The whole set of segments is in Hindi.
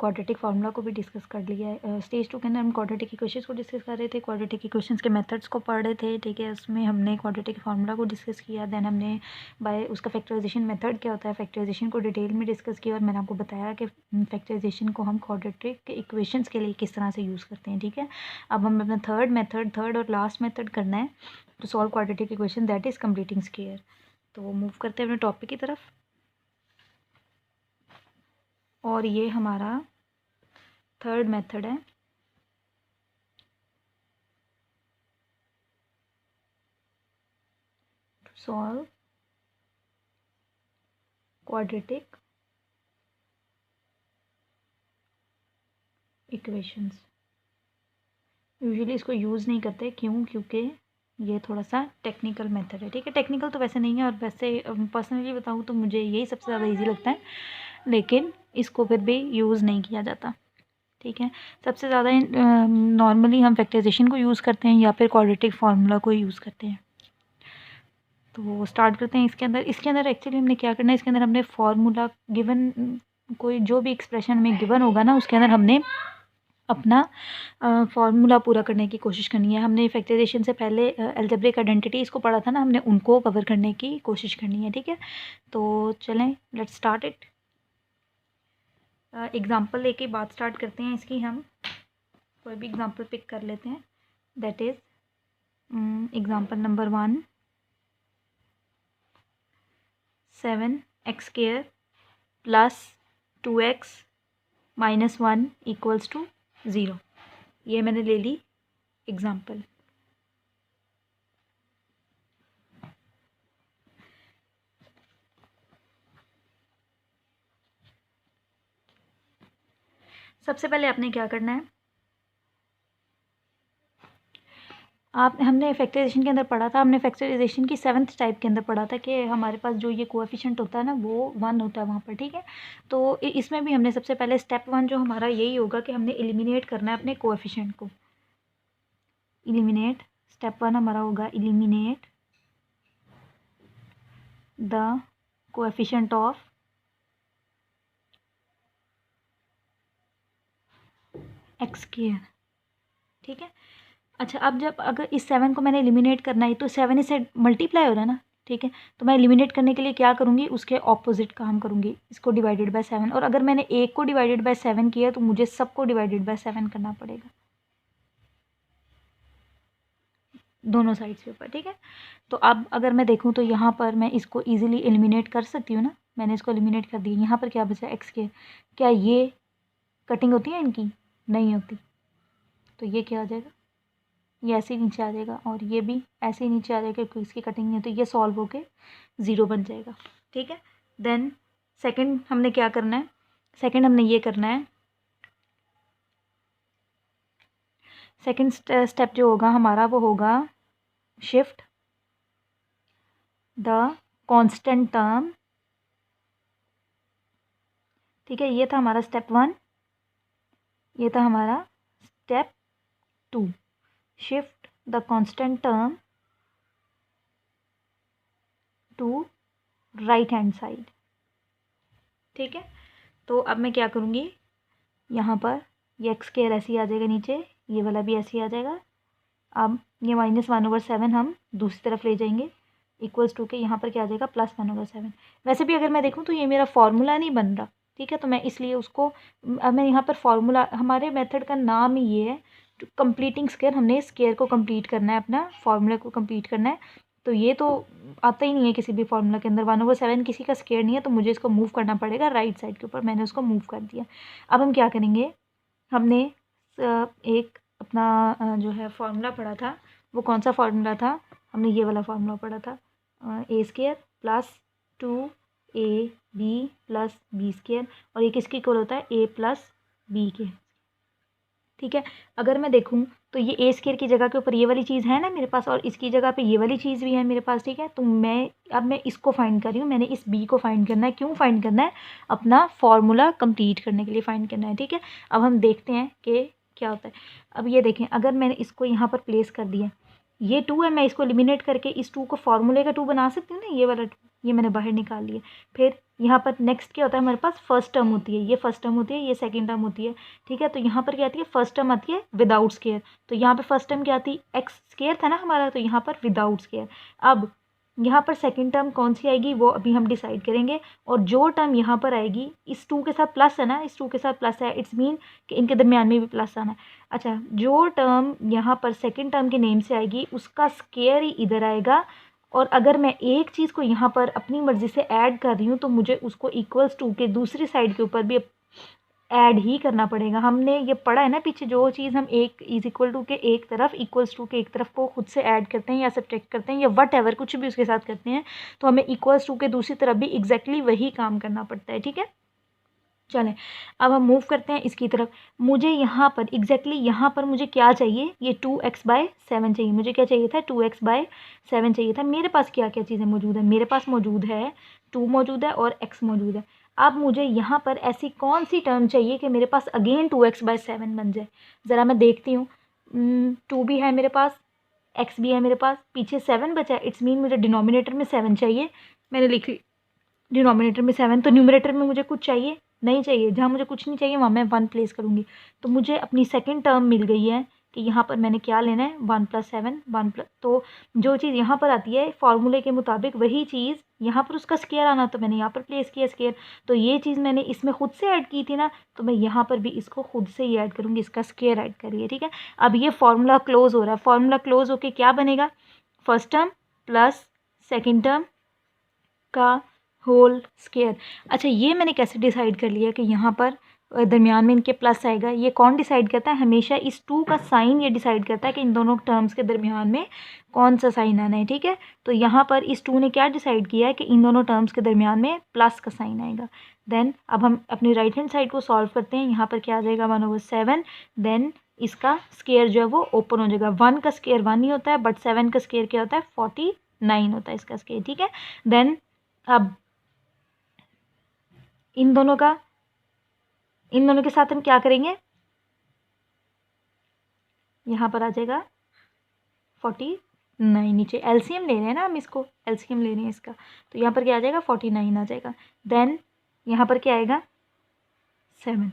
क्वाड्रेटिक फार्मूला को भी डिस्कस कर लिया है। स्टेज 2 के अंदर हम क्वाड्रेटिक इक्वेशंस को डिस्कस कर रहे थे, क्वाड्रेटिक इक्वेशंस के मेथड्स को पढ़ रहे थे, ठीक है। उसमें हमने क्वाड्रेटिक फार्मूला को डिस्कस किया, देन हमने बाय उसका फैक्टराइजेशन मेथड क्या होता है, फैक्टराइजेशन को डिटेल में डिस्कस किया, और मैंने आपको बताया कि फैक्टराइजेशन को हम क्वाड्रेटिक इक्वेशंस के लिए किस तरह से यूज़ करते हैं, ठीक है। अब हम अपना थर्ड और लास्ट मेथड करना है to solve quadratic equation, that is completing square. तो मूव करते हैं अपने टॉपिक की तरफ, और ये हमारा थर्ड मेथड है। To solve quadratic equations. Usually इसको यूज़ नहीं करते, क्यों? क्योंकि ये थोड़ा सा टेक्निकल मेथड है, ठीक है। टेक्निकल तो वैसे नहीं है, और वैसे पर्सनली बताऊँ तो मुझे यही सबसे ज़्यादा इजी लगता है, लेकिन इसको फिर भी यूज़ नहीं किया जाता, ठीक है। सबसे ज़्यादा नॉर्मली हम फैक्टराइजेशन को यूज़ करते हैं या फिर क्वाड्रेटिक फार्मूला को यूज़ करते हैं। तो स्टार्ट करते हैं। इसके अंदर एक्चुअली हमने क्या करना है, इसके अंदर हमने फार्मूला गिवन, कोई जो भी एक्सप्रेशन हमें गिवन होगा ना, उसके अंदर हमने अपना फार्मूला पूरा करने की कोशिश करनी है। हमने फैक्टराइजेशन से पहले अलजेब्रिक आइडेंटिटीज़ को पढ़ा था ना, हमने उनको कवर करने की कोशिश करनी है, ठीक है। तो चलें, लेट्स स्टार्ट इट। एग्ज़ाम्पल लेके बात स्टार्ट करते हैं इसकी। हम कोई भी एग्ज़ाम्पल पिक कर लेते हैं, that is example number 1, 7x² plus 2x minus 1 equals to 0। ये मैंने ले ली एग्ज़ाम्पल। सबसे पहले आपने क्या करना है, हमने फैक्टराइजेशन के अंदर पढ़ा था, हमने फैक्टराइजेशन की 7th टाइप के अंदर पढ़ा था कि हमारे पास जो ये कोएफिशिएंट होता है ना, वो 1 होता है वहाँ पर, ठीक है। तो इसमें भी हमने सबसे पहले स्टेप 1 जो हमारा यही होगा कि हमने एलिमिनेट करना है अपने कोएफिशिएंट को। एलिमिनेट, स्टेप 1 हमारा होगा eliminate the coefficient of x², ठीक है। अच्छा, अब अगर इस 7 को मैंने एलिमिनेट करना है, तो 7 इससे मल्टीप्लाई हो रहा है ना, ठीक है। तो मैं एलिमिनेट करने के लिए क्या करूँगी, उसके ऑपोजिट काम करूँगी, इसको डिवाइडेड बाय 7। और अगर मैंने एक को डिवाइडेड बाय 7 किया, तो मुझे सबको डिवाइडेड बाय 7 करना पड़ेगा, दोनों साइड्स के ऊपर, ठीक है। तो अब अगर मैं देखूँ तो यहाँ पर मैं इसको ईजिली एलिमिनेट कर सकती हूँ ना, मैंने इसको एलिमिनेट कर दिया। यहाँ पर क्या बचा, x²। क्या ये कटिंग होती है इनकी? नहीं होती। तो ये क्या आ जाएगा, ये ऐसे ही नीचे आ जाएगा, और ये भी ऐसे ही नीचे आ जाएगा क्योंकि इसकी कटिंग नहीं है, तो ये सॉल्व होके 0 बन जाएगा, ठीक है। देन सेकंड हमने क्या करना है, सेकंड हमने ये करना है, सेकंड स्टेप जो होगा हमारा वो होगा शिफ्ट द कांस्टेंट टर्म, ठीक है। ये था हमारा स्टेप 1, ये था हमारा step 2, shift the constant term to right hand side, ठीक है। तो अब मैं क्या करूँगी, यहाँ पर ये x² ऐसे ही आ जाएगा नीचे, ये वाला भी ऐसे ही आ जाएगा। अब ये -1/7 हम दूसरी तरफ ले जाएंगे, इक्वल्स टू के यहाँ पर क्या आ जाएगा, +1/7। वैसे भी अगर मैं देखूँ तो ये मेरा फार्मूला नहीं बन रहा, ठीक है। तो मैं इसलिए उसको, अब मैं यहाँ पर फार्मूला, हमारे मेथड का नाम ही ये है कंप्लीटिंग स्क्वायर। हमने स्क्वायर को कंप्लीट करना है, अपना फार्मूला को कंप्लीट करना है। तो ये तो आता ही नहीं है किसी भी फार्मूला के अंदर, 1/7 किसी का स्क्वायर नहीं है, तो मुझे इसको मूव करना पड़ेगा राइट साइड के ऊपर। मैंने उसको मूव कर दिया। अब हम क्या करेंगे, हमने एक अपना जो है फार्मूला पढ़ा था, वो कौन सा फार्मूला था, हमने ये वाला फार्मूला पढ़ा था, a² + 2ab + b², और ये किसके इक्वल होता है, a + b के, ठीक है। अगर मैं देखूँ तो ये a² की जगह के ऊपर ये वाली चीज़ है ना मेरे पास, और इसकी जगह पे ये वाली चीज़ भी है मेरे पास, ठीक है। तो मैं इसको फाइंड कर रही हूँ, मैंने इस b को फाइंड करना है। क्यों फाइंड करना है, अपना फार्मूला कंप्लीट करने के लिए फाइंड करना है, ठीक है। अब हम देखते हैं कि क्या होता है। अब ये देखें, अगर मैंने इसको यहाँ पर प्लेस कर दिया, ये 2 है, मैं इसको एलिमिनेट करके इस 2 को फार्मूले का 2 बना सकती हूँ ना, ये वाला 2, ये मैंने बाहर निकाल लिया। फिर यहाँ पर नेक्स्ट क्या होता है हमारे पास, फर्स्ट टर्म होती है, ये फर्स्ट टर्म होती है, ये सेकंड टर्म होती है, ठीक है। तो यहाँ पर क्या आती है, फर्स्ट टर्म आती है विदाउट स्केयर, तो यहाँ पर फर्स्ट टर्म क्या आती है, एक्स स्केयर था ना हमारा, तो यहाँ पर विदाउट स्केयर। अब यहाँ पर सेकंड टर्म कौन सी आएगी वो अभी हम डिसाइड करेंगे, और जो टर्म यहाँ पर आएगी इस 2 के साथ प्लस है ना, इस 2 के साथ प्लस है, इट्स मीन कि इनके दरमियान में भी प्लस आना है। अच्छा, जो टर्म यहाँ पर सेकंड टर्म के नेम से आएगी उसका स्केयर ही इधर आएगा, और अगर मैं एक चीज़ को यहाँ पर अपनी मर्ज़ी से ऐड कर रही हूँ तो मुझे उसको इक्वल्स टू के दूसरी साइड के ऊपर भी ऐड ही करना पड़ेगा। हमने ये पढ़ा है ना पीछे, जो चीज़ हम एक इज इक्वल टू के एक तरफ, इक्वल्स टू के एक तरफ को खुद से ऐड करते हैं या सब्ट्रैक्ट करते हैं या वट एवर कुछ भी उसके साथ करते हैं, तो हमें इक्वल्स टू के दूसरी तरफ भी एग्जैक्टली वही काम करना पड़ता है, ठीक है। चलें अब हम मूव करते हैं इसकी तरफ। मुझे यहाँ पर एग्जैक्टली यहाँ पर मुझे क्या चाहिए, ये 2x/7 चाहिए। मुझे क्या चाहिए था, 2x/7 चाहिए था। मेरे पास क्या क्या चीज़ें मौजूद है, मेरे पास मौजूद है 2 मौजूद है और x मौजूद है। अब मुझे यहाँ पर ऐसी कौन सी टर्म चाहिए कि मेरे पास अगेन 2x/7 बन जाए। ज़रा मैं देखती हूँ, 2 भी है मेरे पास, x भी है मेरे पास, पीछे 7 बचा है, इट्स मीन मुझे डिनोमिनेटर में 7 चाहिए। मैंने लिख ली डिनोमिनेटर में 7, तो न्यूमरेटर में मुझे कुछ चाहिए नहीं चाहिए, जहाँ मुझे कुछ नहीं चाहिए वहाँ मैं 1 प्लेस करूँगी। तो मुझे अपनी सेकंड टर्म मिल गई है कि यहाँ पर मैंने क्या लेना है, 1 + 7 1 प्लस, तो जो चीज़ यहाँ पर आती है फार्मूले के मुताबिक वही चीज़ यहाँ पर उसका स्केयर आना, तो मैंने यहाँ पर प्लेस किया स्केयर। तो ये चीज़ मैंने इसमें खुद से ऐड की थी ना, तो मैं यहाँ पर भी इसको खुद से ही ऐड करूँगी, इसका स्केयर ऐड करिए, ठीक है। अब ये फार्मूला क्लोज हो रहा है, फार्मूला क्लोज होके क्या बनेगा, first term plus second term का होल स्केयर। अच्छा, ये मैंने कैसे डिसाइड कर लिया कि यहाँ पर दरमियान में इनके प्लस आएगा, ये कौन डिसाइड करता है, हमेशा इस 2 का साइन ये डिसाइड करता है कि इन दोनों टर्म्स के दरमियान में कौन सा साइन आना है, ठीक है। तो यहाँ पर इस 2 ने क्या डिसाइड किया है कि इन दोनों टर्म्स के दरमियान में प्लस का साइन आएगा। देन अब हम अपनी राइट हैंड साइड को सॉल्व करते हैं। यहाँ पर क्या आ जाएगा, 1/7, देन इसका स्केयर जो है वो ओपन हो जाएगा। 1 का स्केयर 1 ही होता है, बट 7 का स्केयर क्या होता है, 49 होता है इसका स्केयर, ठीक है। देन अब इन दोनों के साथ हम क्या करेंगे, यहाँ पर आ जाएगा 49, नीचे एलसीएम ले रहे हैं ना हम, इसको एलसीएम ले रहे हैं इसका, तो यहाँ पर क्या आ जाएगा, 49 आ जाएगा। देन यहाँ पर क्या आएगा, 7,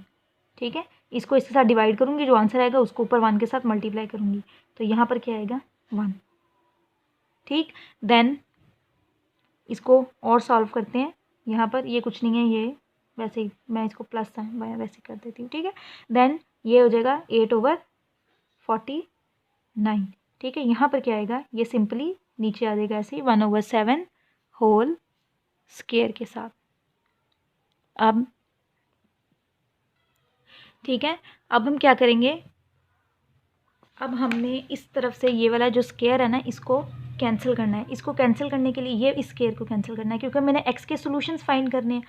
ठीक है। इसको इसके साथ डिवाइड करूँगी, जो आंसर आएगा उसको ऊपर 1 के साथ मल्टीप्लाई करूँगी, तो यहाँ पर क्या आएगा, 1, ठीक। देन इसको और सॉल्व करते हैं। यहाँ पर ये कुछ नहीं है, ये वैसे ही मैं इसको प्लस वैसे कर देती हूँ, ठीक है। देन ये हो जाएगा 8/49, ठीक है। यहाँ पर क्या आएगा, ये सिंपली नीचे आ जाएगा ऐसे ही 1/7 होल स्केयर के साथ। अब ठीक है, अब हम क्या करेंगे, अब हमने इस तरफ से ये वाला जो स्केयर है ना, इसको कैंसिल करना है। इसको कैंसिल करने के लिए ये इस स्केयर को कैंसिल करना है, क्योंकि मैंने एक्स के सॉल्यूशंस फाइंड करने हैं,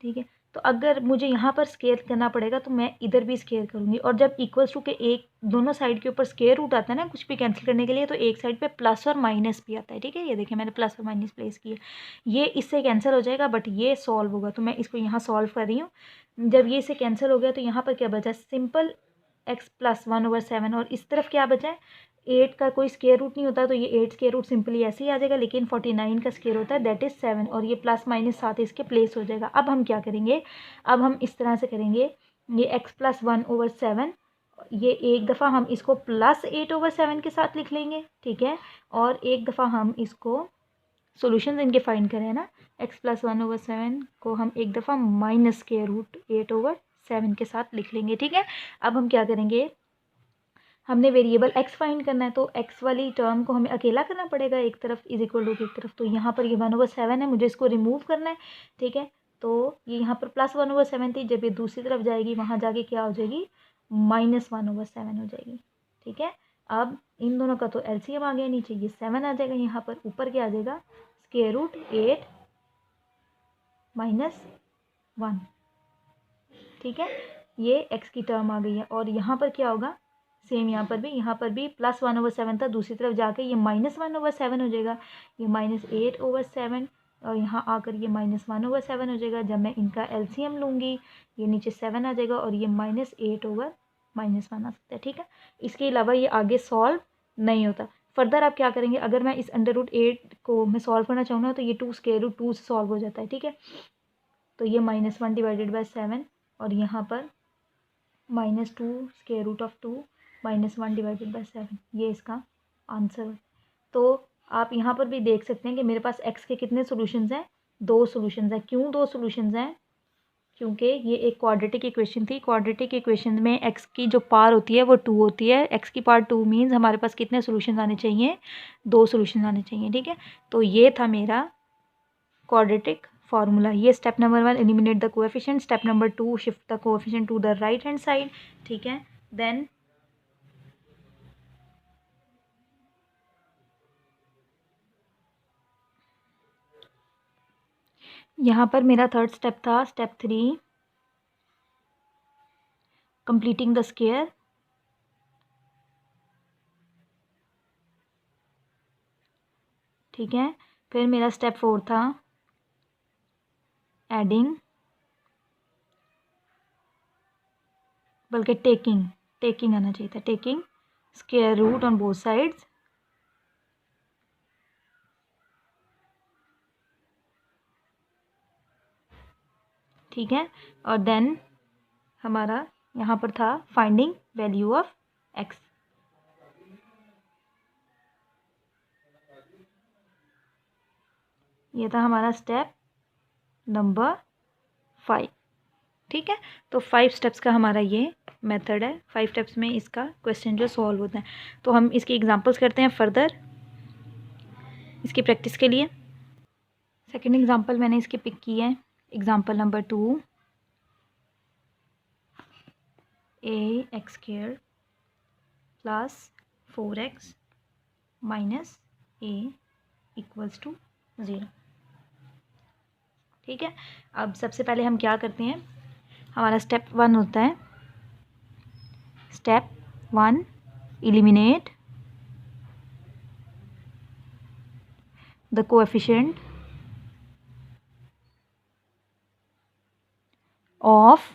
ठीक है। तो अगर मुझे यहाँ पर स्केयर करना पड़ेगा तो मैं इधर भी स्केयर करूँगी, और जब इक्वल्स टू के एक दोनों साइड के ऊपर स्केयर रूट आता है ना कुछ भी कैंसिल करने के लिए, तो एक साइड पे प्लस और माइनस भी आता है, ठीक है। ये देखिए मैंने प्लस और माइनस प्लेस किया, ये इससे कैंसिल हो जाएगा, बट ये सॉल्व होगा, तो मैं इसको यहाँ सॉल्व कर रही हूँ। जब ये इससे कैंसिल हो गया तो यहाँ पर क्या बचा, सिंपल x + 1/7, और इस तरफ क्या बचा है, 8 का कोई स्केयर रूट नहीं होता, तो ये 8 स्केयर रूट सिंपली ऐसे ही आ जाएगा, लेकिन 49 का स्केयर होता है, दैट इज़ 7, और ये प्लस माइनस साथ इसके प्लेस हो जाएगा। अब हम क्या करेंगे, अब हम इस तरह से करेंगे, ये x + 1/7, ये एक दफ़ा हम इसको प्लस 8/7 के साथ लिख लेंगे, ठीक है, और एक दफ़ा हम इसको सॉल्यूशंस इनके फाइंड करें ना, x + 1/7 को हम एक दफ़ा माइनस स्केयर रूट 8/7 के साथ लिख लेंगे, ठीक है। अब हम क्या करेंगे, हमने वेरिएबल x फाइंड करना है, तो x वाली टर्म को हमें अकेला करना पड़ेगा एक तरफ, इज इक्वल टू की एक तरफ, तो यहाँ पर ये 1/7 है, मुझे इसको रिमूव करना है, ठीक है। तो ये यहाँ पर प्लस 1/7 थी, जब ये दूसरी तरफ जाएगी वहाँ जाके क्या हो जाएगी, -1/7 हो जाएगी, ठीक है। अब इन दोनों का तो एलसीएम आ गया, नीचे ये 7 आ जाएगा, यहाँ पर ऊपर क्या आ जाएगा, स्क्वायर रूट 8 - 1, ठीक है। ये x की टर्म आ गई है, और यहाँ पर क्या होगा, सेम यहाँ पर भी प्लस 1/7 था, दूसरी तरफ जाके ये -1/7 हो जाएगा, ये -8/7, और यहाँ आकर ये -1/7 हो जाएगा। जब मैं इनका एलसीएम लूँगी ये नीचे 7 आ जाएगा, और ये -8/-1 आ सकता है, ठीक है। इसके अलावा ये आगे सॉल्व नहीं होता। फर्दर आप क्या करेंगे, अगर मैं इस अंडर रूट 8 को मैं सॉल्व करना चाहूँ ना तो ये 2 स्क्वायर रूट 2 से सॉल्व हो जाता है, ठीक है। तो ये -1 डिवाइडेड बाय 7 और यहाँ पर -2 square root of 2 -1 divided by 7, ये इसका आंसर है। तो आप यहाँ पर भी देख सकते हैं कि मेरे पास x के कितने सॉल्यूशंस हैं, 2 सॉल्यूशंस हैं। क्यों 2 सॉल्यूशंस हैं? क्योंकि ये एक क्वाड्रेटिक इक्वेशन थी। क्वाड्रेटिक इक्वेशन में x की जो पावर होती है वो 2 होती है। x की पावर 2 मीन्स हमारे पास कितने सॉल्यूशंस आने चाहिए, 2 सॉल्यूशंस आने चाहिए, ठीक है। तो ये था मेरा क्वाड्रेटिक फार्मूला। ये step number 1 eliminate the coefficient, step number 2 shift the coefficient to the right hand side, ठीक है। देन यहाँ पर मेरा थर्ड स्टेप था, स्टेप 3 कंप्लीटिंग द स्क्वायर, ठीक है। फिर मेरा स्टेप 4 था एडिंग, बल्कि टेकिंग आना चाहिए था, taking square root on both sides, ठीक है। और देन हमारा यहाँ पर था फाइंडिंग वैल्यू ऑफ x। ये था हमारा स्टेप नंबर 5, ठीक है। तो 5 स्टेप्स का हमारा ये मेथड है। 5 स्टेप्स में इसका क्वेश्चन जो सॉल्व होता है। तो हम इसकी एग्जांपल्स करते हैं फर्दर इसकी प्रैक्टिस के लिए। सेकंड एग्जांपल मैंने इसकी पिक की है, example number 2, ax² plus 4x minus a equals to 0, ठीक है। अब सबसे पहले हम क्या करते हैं, हमारा स्टेप 1 होता है, step 1 eliminate the coefficient of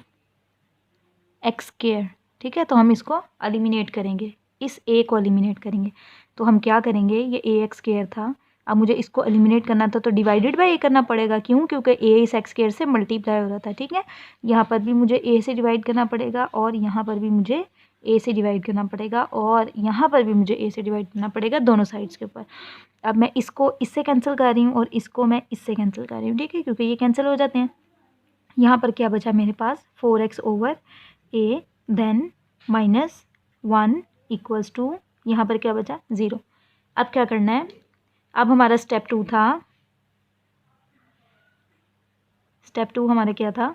x², ठीक है। तो हम इसको एलिमिनेट करेंगे, इस a को एलिमिनेट करेंगे। तो हम क्या करेंगे, ये ax² था, अब मुझे इसको एलिमिनेट करना था तो डिवाइडेड बाय a करना पड़ेगा। क्यों? क्योंकि a इस x² से मल्टीप्लाई हो रहा था, ठीक है। यहाँ पर भी मुझे a से डिवाइड करना पड़ेगा और यहाँ पर भी मुझे a से डिवाइड करना पड़ेगा और यहाँ पर भी मुझे a से डिवाइड करना पड़ेगा, दोनों साइड्स के ऊपर। अब मैं इसको इससे कैंसिल कर रही हूँ और इसको मैं इससे कैंसिल कर रही हूँ, ठीक है, क्योंकि ये कैंसिल हो जाते हैं। यहाँ पर क्या बचा मेरे पास, 4x over a, then -1 equals to, यहाँ पर क्या बचा, 0। अब क्या करना है, अब हमारा स्टेप 2 था, स्टेप 2 हमारा क्या था,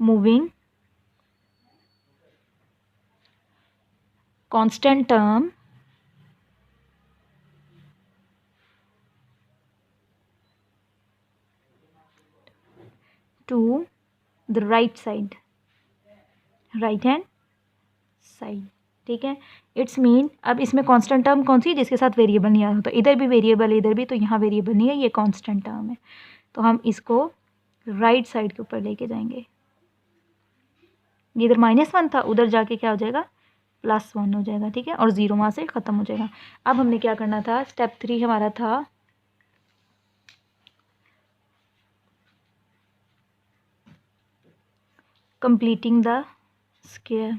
moving constant term to the right side, right hand side, ठीक है। इट्स मीन अब इसमें कांस्टेंट टर्म कौन सी, जिसके साथ वेरिएबल नहीं आ रहा, तो इधर भी वेरिएबल, इधर भी, तो यहाँ वेरिएबल नहीं है, ये कांस्टेंट टर्म है। तो हम इसको राइट साइड के ऊपर लेके जाएंगे। इधर -1 था, उधर जाके क्या हो जाएगा, +1 हो जाएगा, ठीक है, और 0 वहाँ से ख़त्म हो जाएगा। अब हमने क्या करना था, स्टेप 3 हमारा था कंप्लीटिंग द स्क्वायर,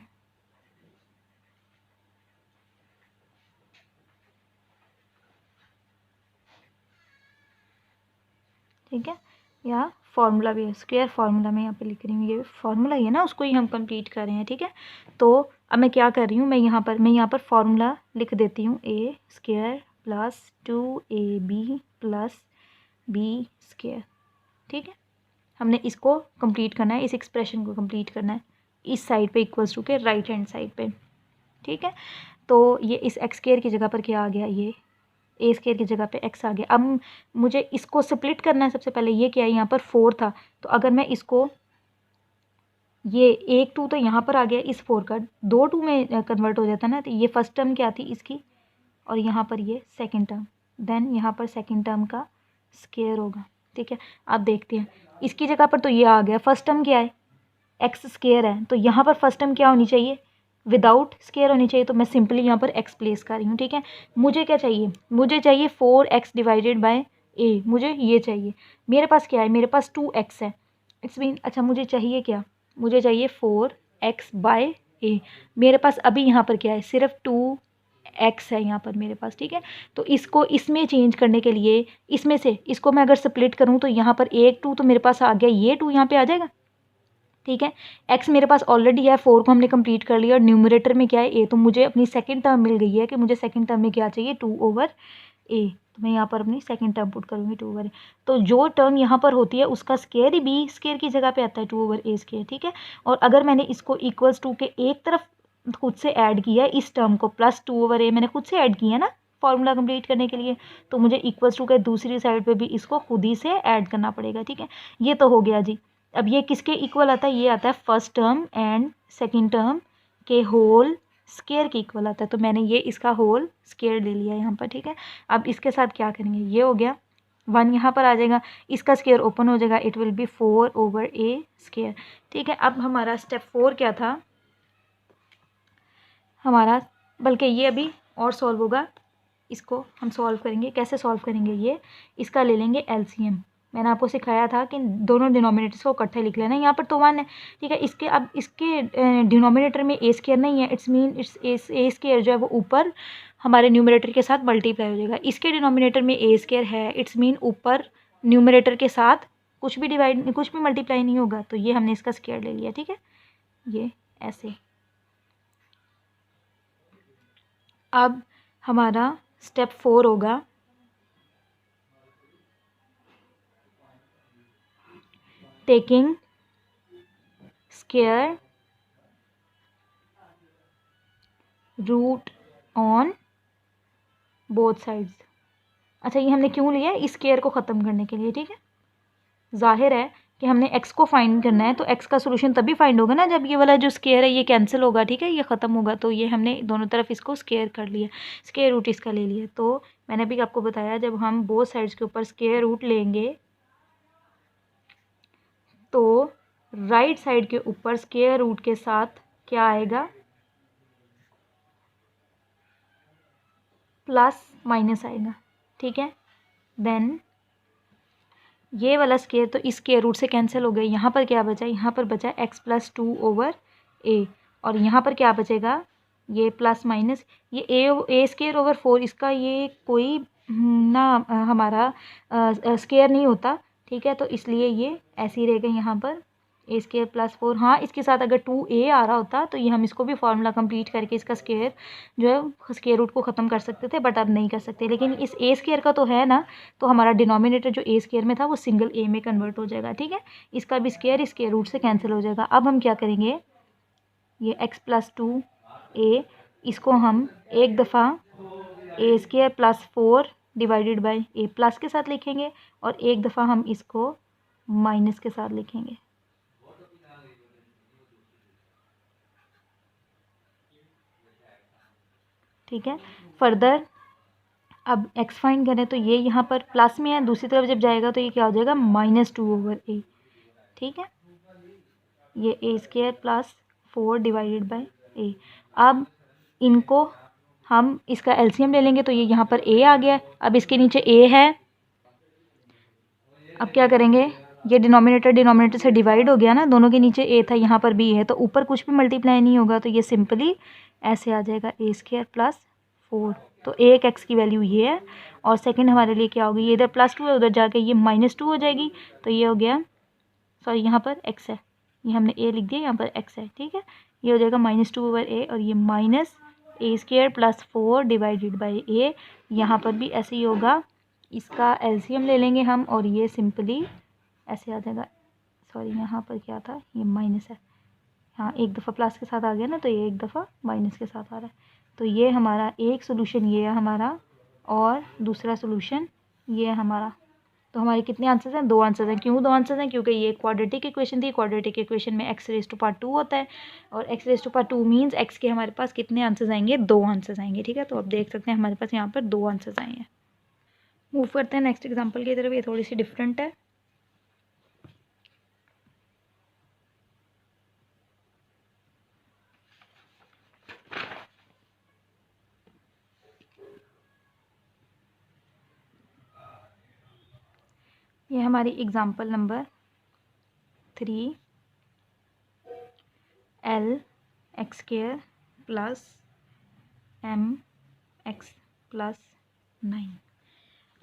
ठीक है। या फार्मूला भी है, स्क्वायर फार्मूला मैं यहाँ पे लिख रही हूँ, ये फार्मूला ही है ना, उसको ही हम कंप्लीट कर रहे हैं, ठीक है। तो अब मैं क्या कर रही हूँ, मैं यहाँ पर फार्मूला लिख देती हूँ, a² plus 2ab plus b², ठीक है। हमने इसको कंप्लीट करना है, इस एक्सप्रेशन को कंप्लीट करना है इस साइड पे इक्वल्स टू के राइट हैंड साइड पे, ठीक है। तो ये इस x² की जगह पर क्या आ गया, ये a² की जगह पे x आ गया। अब मुझे इसको स्प्लिट करना है, सबसे पहले ये क्या है, यहाँ पर 4 था, तो अगर मैं इसको, ये 1 2 तो यहाँ पर आ गया, इस 4 का 2 2 में कन्वर्ट हो जाता है ना, तो ये फर्स्ट टर्म क्या थी इसकी, और यहाँ पर ये सेकंड टर्म, देन यहाँ पर सेकंड टर्म का स्क्वायर होगा, ठीक है। अब देखते हैं, इसकी जगह पर तो ये आ गया, फर्स्ट टर्म क्या है, x² है, तो यहाँ पर फर्स्ट टर्म क्या होनी चाहिए, विदाउट स्केयर होनी चाहिए, तो मैं सिंपली यहाँ पर एक्स प्लेस कर रही हूँ। ठीक है, मुझे क्या चाहिए, मुझे चाहिए 4x डिवाइडेड बाय ए, मुझे ये चाहिए। मेरे पास क्या है, मेरे पास 2x है, इट्स मीन अच्छा मुझे चाहिए क्या, मुझे चाहिए 4x बाय ए। मेरे पास अभी यहाँ पर क्या है, सिर्फ 2x है यहाँ पर मेरे पास। ठीक है, तो इसको इसमें चेंज करने के लिए इसमें से इसको मैं अगर स्प्लिट करूँ तो यहाँ पर एक 2 तो मेरे पास आ गया, ये 2 यहाँ पे आ जाएगा। ठीक है, x मेरे पास ऑलरेडी है, 4 को हमने कंप्लीट कर लिया और न्यूमरेटर में क्या है a, तो मुझे अपनी सेकंड टर्म मिल गई है कि मुझे सेकंड टर्म में क्या चाहिए 2/a। तो मैं यहाँ पर अपनी सेकंड टर्म पुट करूँगी 2/a। तो जो टर्म यहाँ पर होती है उसका स्केयर ही b स्केयर की जगह पे आता है 2/a स्केयर। ठीक है, और अगर मैंने इसको इक्वल्स टू के एक तरफ खुद से ऐड किया है, इस टर्म को प्लस 2/a मैंने खुद से ऐड किया है ना फॉर्मूला कंप्लीट करने के लिए, तो मुझे इक्वल्स टू के दूसरी साइड पे भी इसको खुद ही से ऐड करना पड़ेगा। ठीक है, ये तो हो गया जी। अब ये किसके इक्वल आता है, ये आता है first term and second term के होल स्केयर के इक्वल आता है, तो मैंने ये इसका होल स्केयर ले लिया यहाँ पर। ठीक है, अब इसके साथ क्या करेंगे, ये हो गया 1 यहाँ पर आ जाएगा, इसका स्केयर ओपन हो जाएगा, it will B 4/a square. ठीक है, अब हमारा स्टेप 4 क्या था हमारा, बल्कि ये अभी और सॉल्व होगा, इसको हम सॉल्व करेंगे। कैसे सॉल्व करेंगे, ये इसका ले लेंगे एलसीएम। मैंने आपको सिखाया था कि दोनों डिनोमिनेटर्स को इकट्ठे लिख लेना। यहाँ पर तो 1 है। ठीक है, इसके अब इसके डिनोमिनेटर में ए स्केयर नहीं है, it's mean it's a square जो है वो ऊपर हमारे न्यूमरेटर के साथ मल्टीप्लाई हो जाएगा। इसके डिनोमिनेटर में ए स्केयर है, इट्स मीन ऊपर न्यूमरेटर के साथ कुछ भी मल्टीप्लाई नहीं होगा, तो ये हमने इसका स्केयर ले लिया। ठीक है, ये ऐसे। अब हमारा स्टेप 4 होगा taking square root on both sides. अच्छा, ये हमने क्यों लिया है, इस स्केयर को ख़त्म करने के लिए। ठीक है, जाहिर है कि हमने x को फाइंड करना है, तो x का सोल्यूशन तभी फाइंड होगा ना जब ये वाला जो स्केयर है ये कैंसिल होगा। ठीक है, ये ख़त्म होगा, तो ये हमने दोनों तरफ इसको स्केयर कर लिया, स्केयर रूट इसका ले लिया। तो मैंने भी आपको बताया जब हम बोथ साइड्स के ऊपर स्केयर रूट लेंगे तो राइट साइड के ऊपर स्केयर रूट के साथ क्या आएगा, प्लस माइनस आएगा। ठीक है, देन ये वाला स्केयर तो इस स्केयर रूट से कैंसिल हो गया, यहाँ पर क्या बचा, यहाँ पर बचा x+2/a, और यहाँ पर क्या बचेगा, ये प्लस माइनस ये a स्केयर ओवर 4, इसका ये कोई ना हमारा स्केयर नहीं होता। ठीक है, तो इसलिए ये ऐसे ही रहेगा यहाँ पर a स्केयर +4। हाँ, इसके साथ अगर 2a आ रहा होता तो ये हम इसको भी फार्मूला कंप्लीट करके इसका स्केयर जो है स्केयर रूट को ख़त्म कर सकते थे, बट अब नहीं कर सकते। लेकिन इस a स्केयर का तो है ना, तो हमारा डिनोमिनेटर जो a स्केयर में था वो सिंगल a में कन्वर्ट हो जाएगा। ठीक है, इसका भी स्केयर इस स्केयर रूट से कैंसिल हो जाएगा। अब हम क्या करेंगे, ये x+2a इसको हम एक दफ़ा a square +4 divided by a plus के साथ लिखेंगे और एक दफ़ा हम इसको माइनस के साथ लिखेंगे। ठीक है, फर्दर अब x फाइंड करें तो ये यहाँ पर प्लस में है, दूसरी तरफ जब जाएगा तो ये क्या हो जाएगा -2/a। ठीक है, ये a square +4 divided by a। अब इनको हम इसका एलसीएम ले लेंगे तो ये यहाँ पर a आ गया, अब इसके नीचे a है। अब क्या करेंगे, ये डिनोमिनेटर से डिवाइड हो गया ना, दोनों के नीचे a था, यहाँ पर b है, तो ऊपर कुछ भी मल्टीप्लाई नहीं होगा, तो ये सिंपली ऐसे आ जाएगा a स्केयर +4। तो एक x की वैल्यू ये है, और सेकंड हमारे लिए क्या होगी, ये इधर +2 है, उधर जाके ये -2 हो जाएगी, तो ये हो गया, सॉरी यहाँ पर x है, ये हमने a लिख दिया, यहाँ पर x है। ठीक है, ये हो जाएगा -2/a, और ये -a square +4 divided by a। यहाँ पर भी ऐसे ही होगा, इसका एलसीएम ले लेंगे हम और ये सिंपली ऐसे आ जाएगा। सॉरी, यहाँ पर क्या था, ये माइनस है, हाँ एक दफ़ा प्लस के साथ आ गया ना, तो ये एक दफ़ा माइनस के साथ आ रहा है। तो ये हमारा एक सोल्यूशन ये है हमारा, और दूसरा सोल्यूशन ये है हमारा। तो हमारे कितने आंसर्स हैं, 2 आंसर्स हैं। क्यों 2 आंसर्स हैं, क्योंकि ये क्वाड्रेटिक इक्वेशन थी, क्वाड्रेटिक इक्वेशन में x⁻² होता है, और x⁻² मीन्स x के हमारे पास कितने आंसर्स आएंगे, 2 आंसर्स आएंगे। ठीक है, तो अब देख सकते हैं हमारे पास यहाँ पर 2 आंसर्स आए हैं। मूव करते हैं नेक्स्ट एग्जाम्पल की तरफ, ये थोड़ी सी डिफरेंट है। ये हमारी example number 3 L x square plus m x plus 9।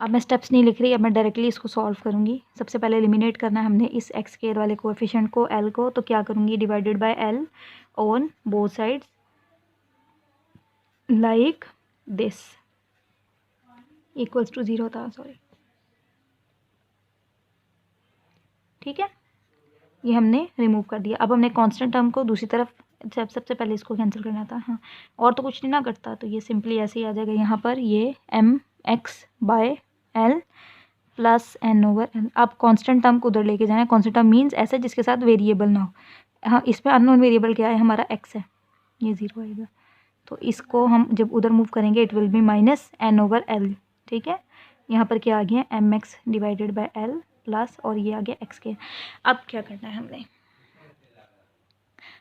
अब मैं स्टेप्स नहीं लिख रही, अब मैं डायरेक्टली इसको सॉल्व करूँगी। सबसे पहले एलिमिनेट करना है हमने इस एक्स स्क्वायर वाले कोएफिशिएंट को L को, तो क्या करूँगी, divided by L on both sides like this, equals to 0 था, सॉरी। ठीक है, ये हमने रिमूव कर दिया। अब हमने कांस्टेंट टर्म को दूसरी तरफ, सबसे पहले इसको कैंसिल करना था, हाँ, और तो कुछ नहीं ना करता, तो ये सिंपली ऐसे ही आ जाएगा यहाँ पर, ये m x by l plus n over l। अब कांस्टेंट टर्म को उधर लेके जाना है। कांस्टेंट टर्म मीन्स ऐसा जिसके साथ वेरिएबल ना हो। हाँ, इसमें अननोन वेरिएबल क्या है, हमारा x है, ये 0 आएगा, तो इसको हम जब उधर मूव करेंगे it will be minus n over l। ठीक है, यहाँ पर क्या आ गया, m x divided by l plus, और ये आ गया एक्स के। अब क्या करना है,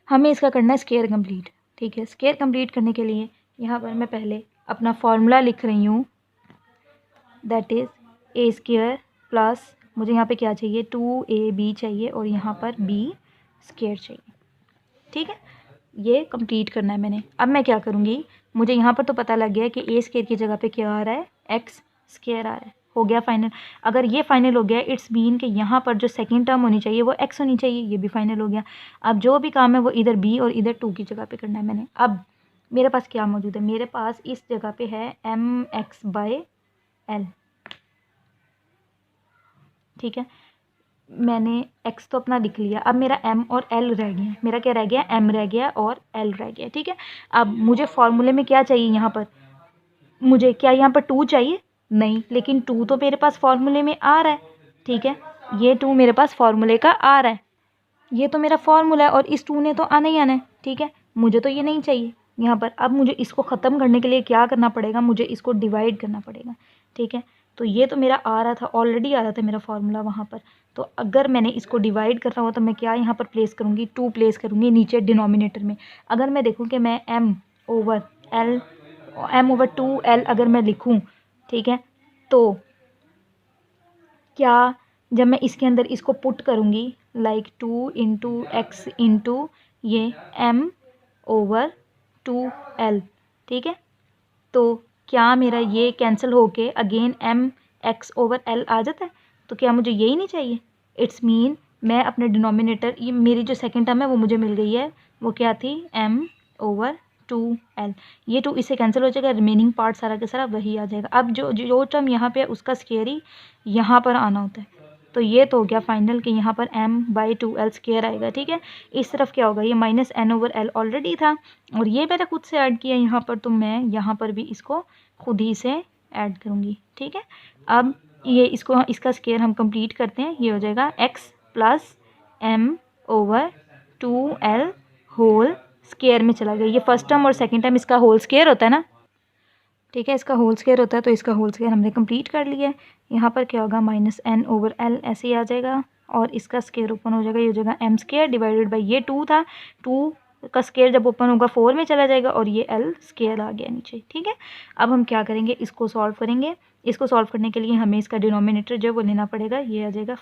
हमें इसका करना है स्क्वायर कंप्लीट। ठीक है, स्क्वायर कंप्लीट करने के लिए यहाँ पर मैं पहले अपना फॉर्मूला लिख रही हूँ, that is a square plus, मुझे यहाँ पे क्या चाहिए, 2ab चाहिए, और यहाँ पर b स्क्वायर चाहिए। ठीक है, ये कंप्लीट करना है मैंने। अब मैं क्या करूँगी, मुझे यहाँ पर तो पता लग गया कि ए स्क्वायर की जगह पे क्या आ रहा है, एक्स स्क्वायर आ रहा है। हो गया फाइनल। अगर ये फाइनल हो गया, इट्स मीन कि यहाँ पर जो सेकंड टर्म होनी चाहिए वो एक्स होनी चाहिए, ये भी फाइनल हो गया। अब जो भी काम है वो इधर बी और इधर 2 की जगह पे करना है मैंने। अब मेरे पास क्या मौजूद है, मेरे पास इस जगह पे है एम एक्स बाय एल। ठीक है, मैंने x तो अपना लिख लिया, अब मेरा m और l रह गया, मेरा क्या रह गया, m रह गया और l रह गया। ठीक है, अब मुझे फॉर्मूले में क्या चाहिए, यहाँ पर मुझे क्या, यहाँ पर 2 चाहिए नहीं, लेकिन 2 तो मेरे पास फॉर्मूले में आ रहा है। ठीक है, ये 2 मेरे पास फॉर्मूले का आ रहा है, ये तो मेरा फॉर्मूला है, और इस 2 ने तो आना ही आना है। ठीक है, मुझे तो ये नहीं चाहिए यहाँ पर। अब मुझे इसको ख़त्म करने के लिए क्या करना पड़ेगा, मुझे इसको डिवाइड करना पड़ेगा। ठीक है, तो ये तो मेरा आ रहा था, ऑलरेडी आ रहा था मेरा फॉर्मूला वहाँ पर, तो अगर मैंने इसको डिवाइड करना हो तो मैं क्या यहाँ पर प्लेस करूँगी, 2 प्लेस करूँगी नीचे डिनोमिनेटर में। अगर मैं देखूँ कि मैं m ओवर 2l अगर मैं लिखूँ, ठीक है, तो क्या, जब मैं इसके अंदर इसको पुट करूँगी, लाइक 2 इंटू एक्स इंटू ये m ओवर 2l, ठीक है, तो क्या मेरा ये कैंसिल होके again m x over l आ जाता है, तो क्या मुझे यही नहीं चाहिए। इट्स मीन मैं अपने डिनोमिनेटर, ये मेरी जो सेकंड टर्म है वो मुझे मिल गई है, वो क्या थी, m ओवर 2l। ये 2 इससे कैंसिल हो जाएगा, रिमेनिंग पार्ट सारा का सारा वही आ जाएगा। अब जो टर्म यहाँ पे है उसका स्क्वायर ही यहाँ पर आना होता है, तो ये तो हो गया फाइनल कि यहाँ पर m/2l स्क्वायर आएगा। ठीक है, इस तरफ क्या होगा, ये minus n over l already था, और ये मैंने खुद से ऐड किया यहाँ पर, तो मैं यहाँ पर भी इसको खुद ही से ऐड करूँगी। ठीक है, अब ये इसका स्क्वायर हम कंप्लीट करते हैं, ये हो जाएगा x plus m over 2l whole square में चला गया। ये फर्स्ट टर्म और सेकंड टर्म इसका होल स्क्वायर होता है ना। ठीक है, इसका होल स्क्वायर होता है, तो इसका होल स्क्वायर हमने कंप्लीट कर लिया है। यहाँ पर क्या होगा, माइनस n ओवर l ऐसे ही आ जाएगा, और इसका स्क्वायर ओपन हो जाएगा, ये हो जाएगा m स्क्वायर डिवाइडेड बाई ये 2 था, 2 का स्क्वायर जब ओपन होगा 4 में चला जाएगा, और ये l स्क्वायर आ गया नीचे। ठीक है, अब हम क्या करेंगे, इसको सॉल्व करेंगे। इसको सॉल्व करने के लिए हमें इसका डिनोमिनेटर जो वो लेना पड़ेगा, ये आ जाएगा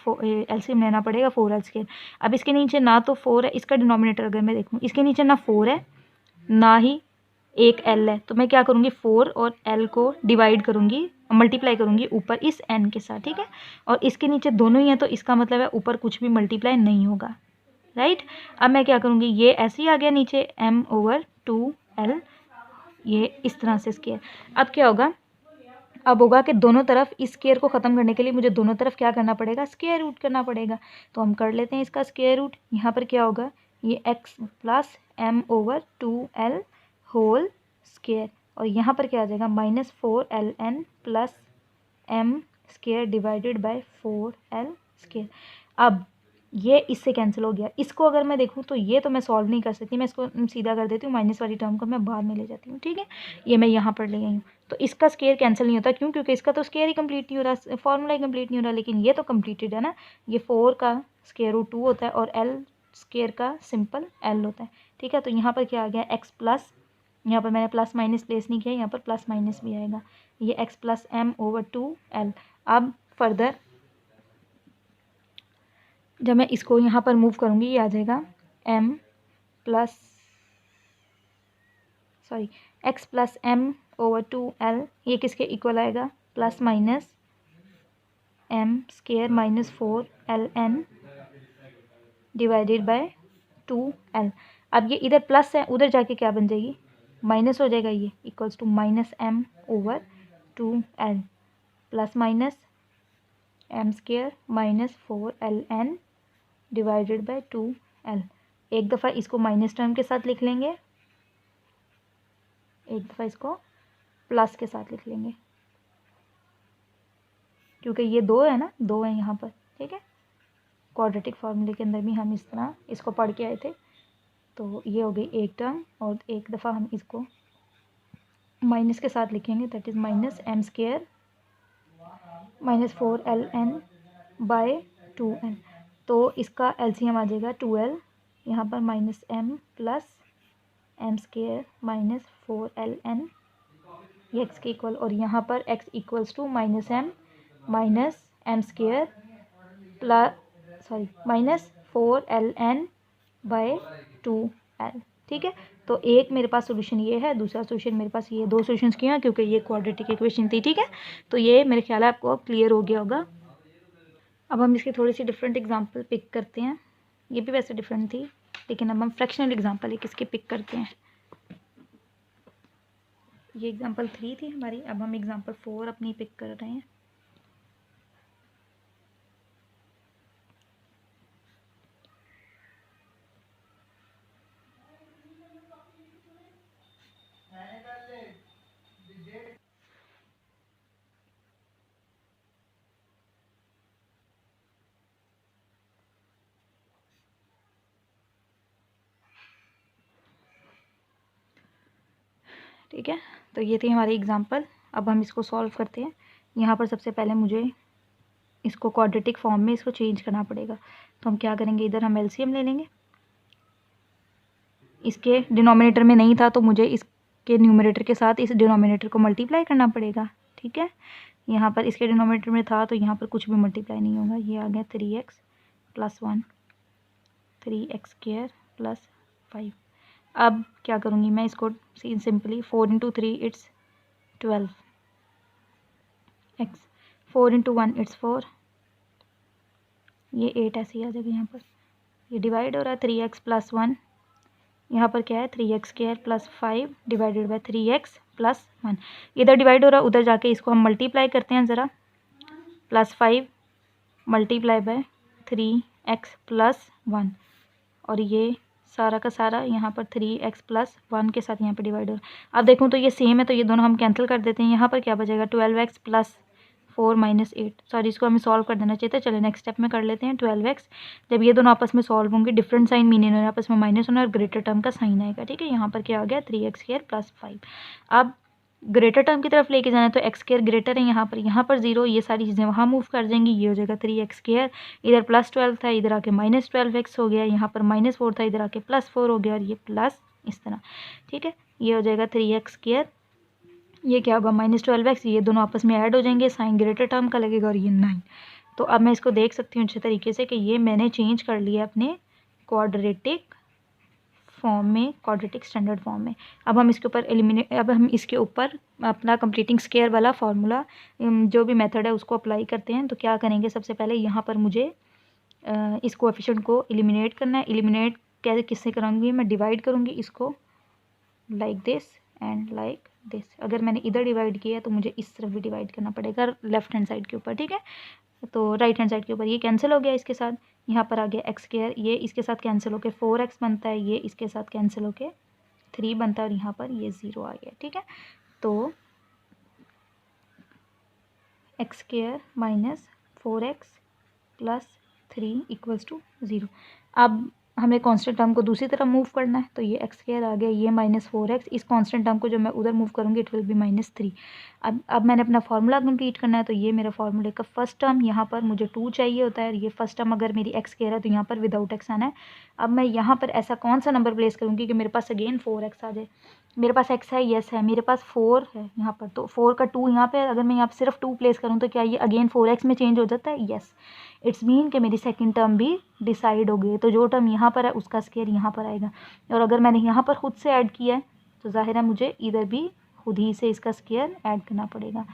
एलसीएम लेना पड़ेगा 4l स्क्वायर। अब इसके नीचे ना तो 4 है, इसका डिनोमिनेटर अगर मैं देखूँ, इसके नीचे ना 4 है ना ही एक l है, तो मैं क्या करूँगी, 4 और l को डिवाइड करूँगी, मल्टीप्लाई करूँगी ऊपर इस n के साथ। ठीक है, और इसके नीचे दोनों ही हैं, तो इसका मतलब है ऊपर कुछ भी मल्टीप्लाई नहीं होगा, राइट। अब मैं क्या करूँगी, ये ऐसे ही आ गया नीचे m ओवर 2l, ये इस तरह से स्क्वायर। अब क्या होगा, अब होगा कि दोनों तरफ इस स्क्वायर को ख़त्म करने के लिए मुझे दोनों तरफ क्या करना पड़ेगा, स्क्वायर रूट करना पड़ेगा। तो हम कर लेते हैं इसका स्क्वायर रूट। यहाँ पर क्या होगा, ये x plus m over 2l whole square, और यहाँ पर क्या आ जाएगा, minus 4ln plus m square divided by 4l square. अब ये इससे कैंसिल हो गया। इसको अगर मैं देखूँ तो ये तो मैं सॉल्व नहीं कर सकती, मैं इसको सीधा कर देती हूँ, माइनस वाली टर्म को मैं बाद में ले जाती हूँ। ठीक है, ये मैं यहाँ पर ले आई हूँ, तो इसका स्क्वायर कैंसिल नहीं होता, क्यों, क्योंकि इसका तो स्क्वायर ही कंप्लीट नहीं हो रहा, फॉर्मूला ही कंप्लीट नहीं हो रहा, लेकिन ये तो कंप्लीटेड है ना। ये 4 का स्क्वायर रूट 2 होता है, और l स्क्वायर का सिंपल l होता है। ठीक है, तो यहाँ पर क्या आ गया, x प्लस, यहाँ पर मैंने प्लस माइनस प्लेस नहीं किया, यहाँ पर प्लस माइनस भी आएगा, ये x plus m over 2l। अब फर्दर जब मैं इसको यहाँ पर मूव करूँगी ये आ जाएगा x प्लस m/2l, ये किसके इक्वल आएगा, plus minus m² minus 4ln divided by 2l। अब ये इधर प्लस है, उधर जाके क्या बन जाएगी, माइनस हो जाएगा, ये equals to -m/2l plus minus m² minus 4ln divided by 2l। एक दफ़ा इसको माइनस टर्म के साथ लिख लेंगे, एक दफ़ा इसको प्लस के साथ लिख लेंगे, क्योंकि ये दो है ना, दो है यहाँ पर, ठीक है। क्वाड्रेटिक फार्मूले के अंदर भी हम इस तरह इसको पढ़ के आए थे। तो ये हो गई एक टर्म, और एक दफ़ा हम इसको माइनस के साथ लिखेंगे, that is minus m² minus 4ln by 2l। तो इसका एलसीएम आ जाएगा 2l, यहाँ पर minus m plus m² minus 4ln, ये x के इक्वल, और यहाँ पर x equals to minus m minus m² plus minus 4ln by 2l, ठीक है। तो एक मेरे पास सोल्यूशन ये है, दूसरा सोल्यूशन मेरे पास ये, दो सोल्यूशंस किए हैं क्योंकि ये क्वाड्रेटिक इक्वेशन थी, ठीक है। तो ये मेरे ख्याल है आपको क्लियर हो गया होगा। अब हम इसकी थोड़ी सी डिफरेंट एग्जांपल पिक करते हैं, ये भी वैसे डिफरेंट थी, लेकिन अब हम फ्रैक्शनल एग्जांपल एक इसकी पिक करते हैं। ये एग्जांपल 3 थी हमारी, अब हम एग्जांपल 4 अपनी पिक कर रहे हैं। ठीक है, तो ये थी हमारी एग्जांपल। अब हम इसको सॉल्व करते हैं। यहाँ पर सबसे पहले मुझे इसको क्वाड्रेटिक फॉर्म में इसको चेंज करना पड़ेगा। तो हम क्या करेंगे, इधर हम एलसीएम ले लेंगे, इसके डिनोमिनेटर में नहीं था तो मुझे इसके न्यूमरेटर के साथ इस डिनोमिनेटर को मल्टीप्लाई करना पड़ेगा, ठीक है। यहाँ पर इसके डिनोमिनेटर में था तो यहाँ पर कुछ भी मल्टीप्लाई नहीं होगा, ये आ गया 3x प्लस 1 3x² प्लस 5। अब क्या करूँगी मैं, इसको सिंपली 4 × 3 इट्स 12 x, 4 × 1 इट्स 4, ये 8 ऐसे ही आ जाएगा। यहाँ पर ये डिवाइड हो रहा है 3x प्लस 1, यहाँ पर क्या है 3x² plus 5 divided by 3x plus 1। इधर डिवाइड हो रहा है, उधर जाके इसको हम मल्टीप्लाई करते हैं ज़रा, plus 5 multiply by 3x plus 1, और ये सारा का सारा यहाँ पर 3x प्लस 1 के साथ यहाँ पर डिवाइड हो रहा है। अब देखूँ तो ये सेम है, तो ये दोनों हम कैंसिल कर देते हैं। यहाँ पर क्या बचेगा 12x प्लस 4 माइनस 8, सॉरी इसको हमें सॉल्व कर देना चाहिए था। चलिए नेक्स्ट स्टेप में कर लेते हैं। 12x जब ये दोनों आपस में सॉल्व होंगे, डिफरेंट साइन मीनिंग है, आपस में माइनस होना और ग्रेटर टर्म का साइन आएगा, ठीक है। यहाँ पर क्या आ गया 3x² प्लस 5। अब ग्रेटर टर्म की तरफ लेके जाना है तो x² ग्रेटर है यहाँ पर 0, ये सारी चीज़ें वहाँ मूव कर जाएंगी, ये हो जाएगा 3x², इधर प्लस 12 था इधर आके माइनस 12x हो गया, यहाँ पर माइनस 4 था इधर आके प्लस 4 हो गया, और ये प्लस इस तरह, ठीक है। ये हो जाएगा 3x², ये क्या होगा -12x, ये दोनों आपस में ऐड हो जाएंगे, साइन ग्रेटर टर्म का लगेगा, और ये 9। तो अब मैं इसको देख सकती हूँ अच्छे तरीके से कि ये मैंने चेंज कर लिया अपने क्वाड्रेटिक फॉर्म में, क्वाड्रेटिक स्टैंडर्ड फॉर्म में। अब हम इसके ऊपर अपना कंप्लीटिंग स्क्वायर वाला फार्मूला, जो भी मेथड है उसको अप्लाई करते हैं। तो क्या करेंगे, सबसे पहले यहाँ पर मुझे इस कोएफिशिएंट को एलिमिनेट करना है। एलिमिनेट कैसे किससे करूँगी, मैं डिवाइड करूँगी इसको like this and like this. अगर मैंने इधर डिवाइड किया तो मुझे इस तरफ भी डिवाइड करना पड़ेगा लेफ्ट हैंड साइड के ऊपर, ठीक है। तो राइट हैंड साइड के ऊपर ये कैंसिल हो गया इसके साथ, यहाँ पर आ गया x², ये इसके साथ कैंसिल होके 4x बनता है, ये इसके साथ कैंसिल होके 3 बनता है, और यहाँ पर ये 0 आ गया, ठीक है। तो x² minus 4x plus 3 equals to 0। अब हमें कांस्टेंट टर्म को दूसरी तरफ मूव करना है, तो ये x² आ गया, ये -4x, इस कांस्टेंट टर्म को जो मैं उधर मूव करूँगी इट विल बी -3। अब मैंने अपना फार्मूला कंप्लीट करना है, तो ये मेरा फार्मूले का फर्स्ट टर्म, यहाँ पर मुझे 2 चाहिए होता है, ये फर्स्ट टर्म अगर मेरी x² है तो यहाँ पर विदाउट x आना है। अब मैं यहाँ पर ऐसा कौन सा नंबर प्लेस करूँगी कि मेरे पास अगेन 4x आ जाए। मेरे पास x है, यस है, मेरे पास 4 है यहाँ पर, तो 4 का 2 यहाँ पे, अगर मैं यहाँ पर सिर्फ 2 प्लेस करूँ तो क्या ये अगेन 4x में चेंज हो जाता है, यस। इट्स मीन कि मेरी सेकंड टर्म भी डिसाइड हो गई है। तो जो टर्म यहाँ पर है उसका स्क्वायर यहाँ पर आएगा, और अगर मैंने यहाँ पर खुद से ऐड किया है तो जाहिर है मुझे इधर भी खुद ही से इसका स्क्वायर ऐड करना पड़ेगा।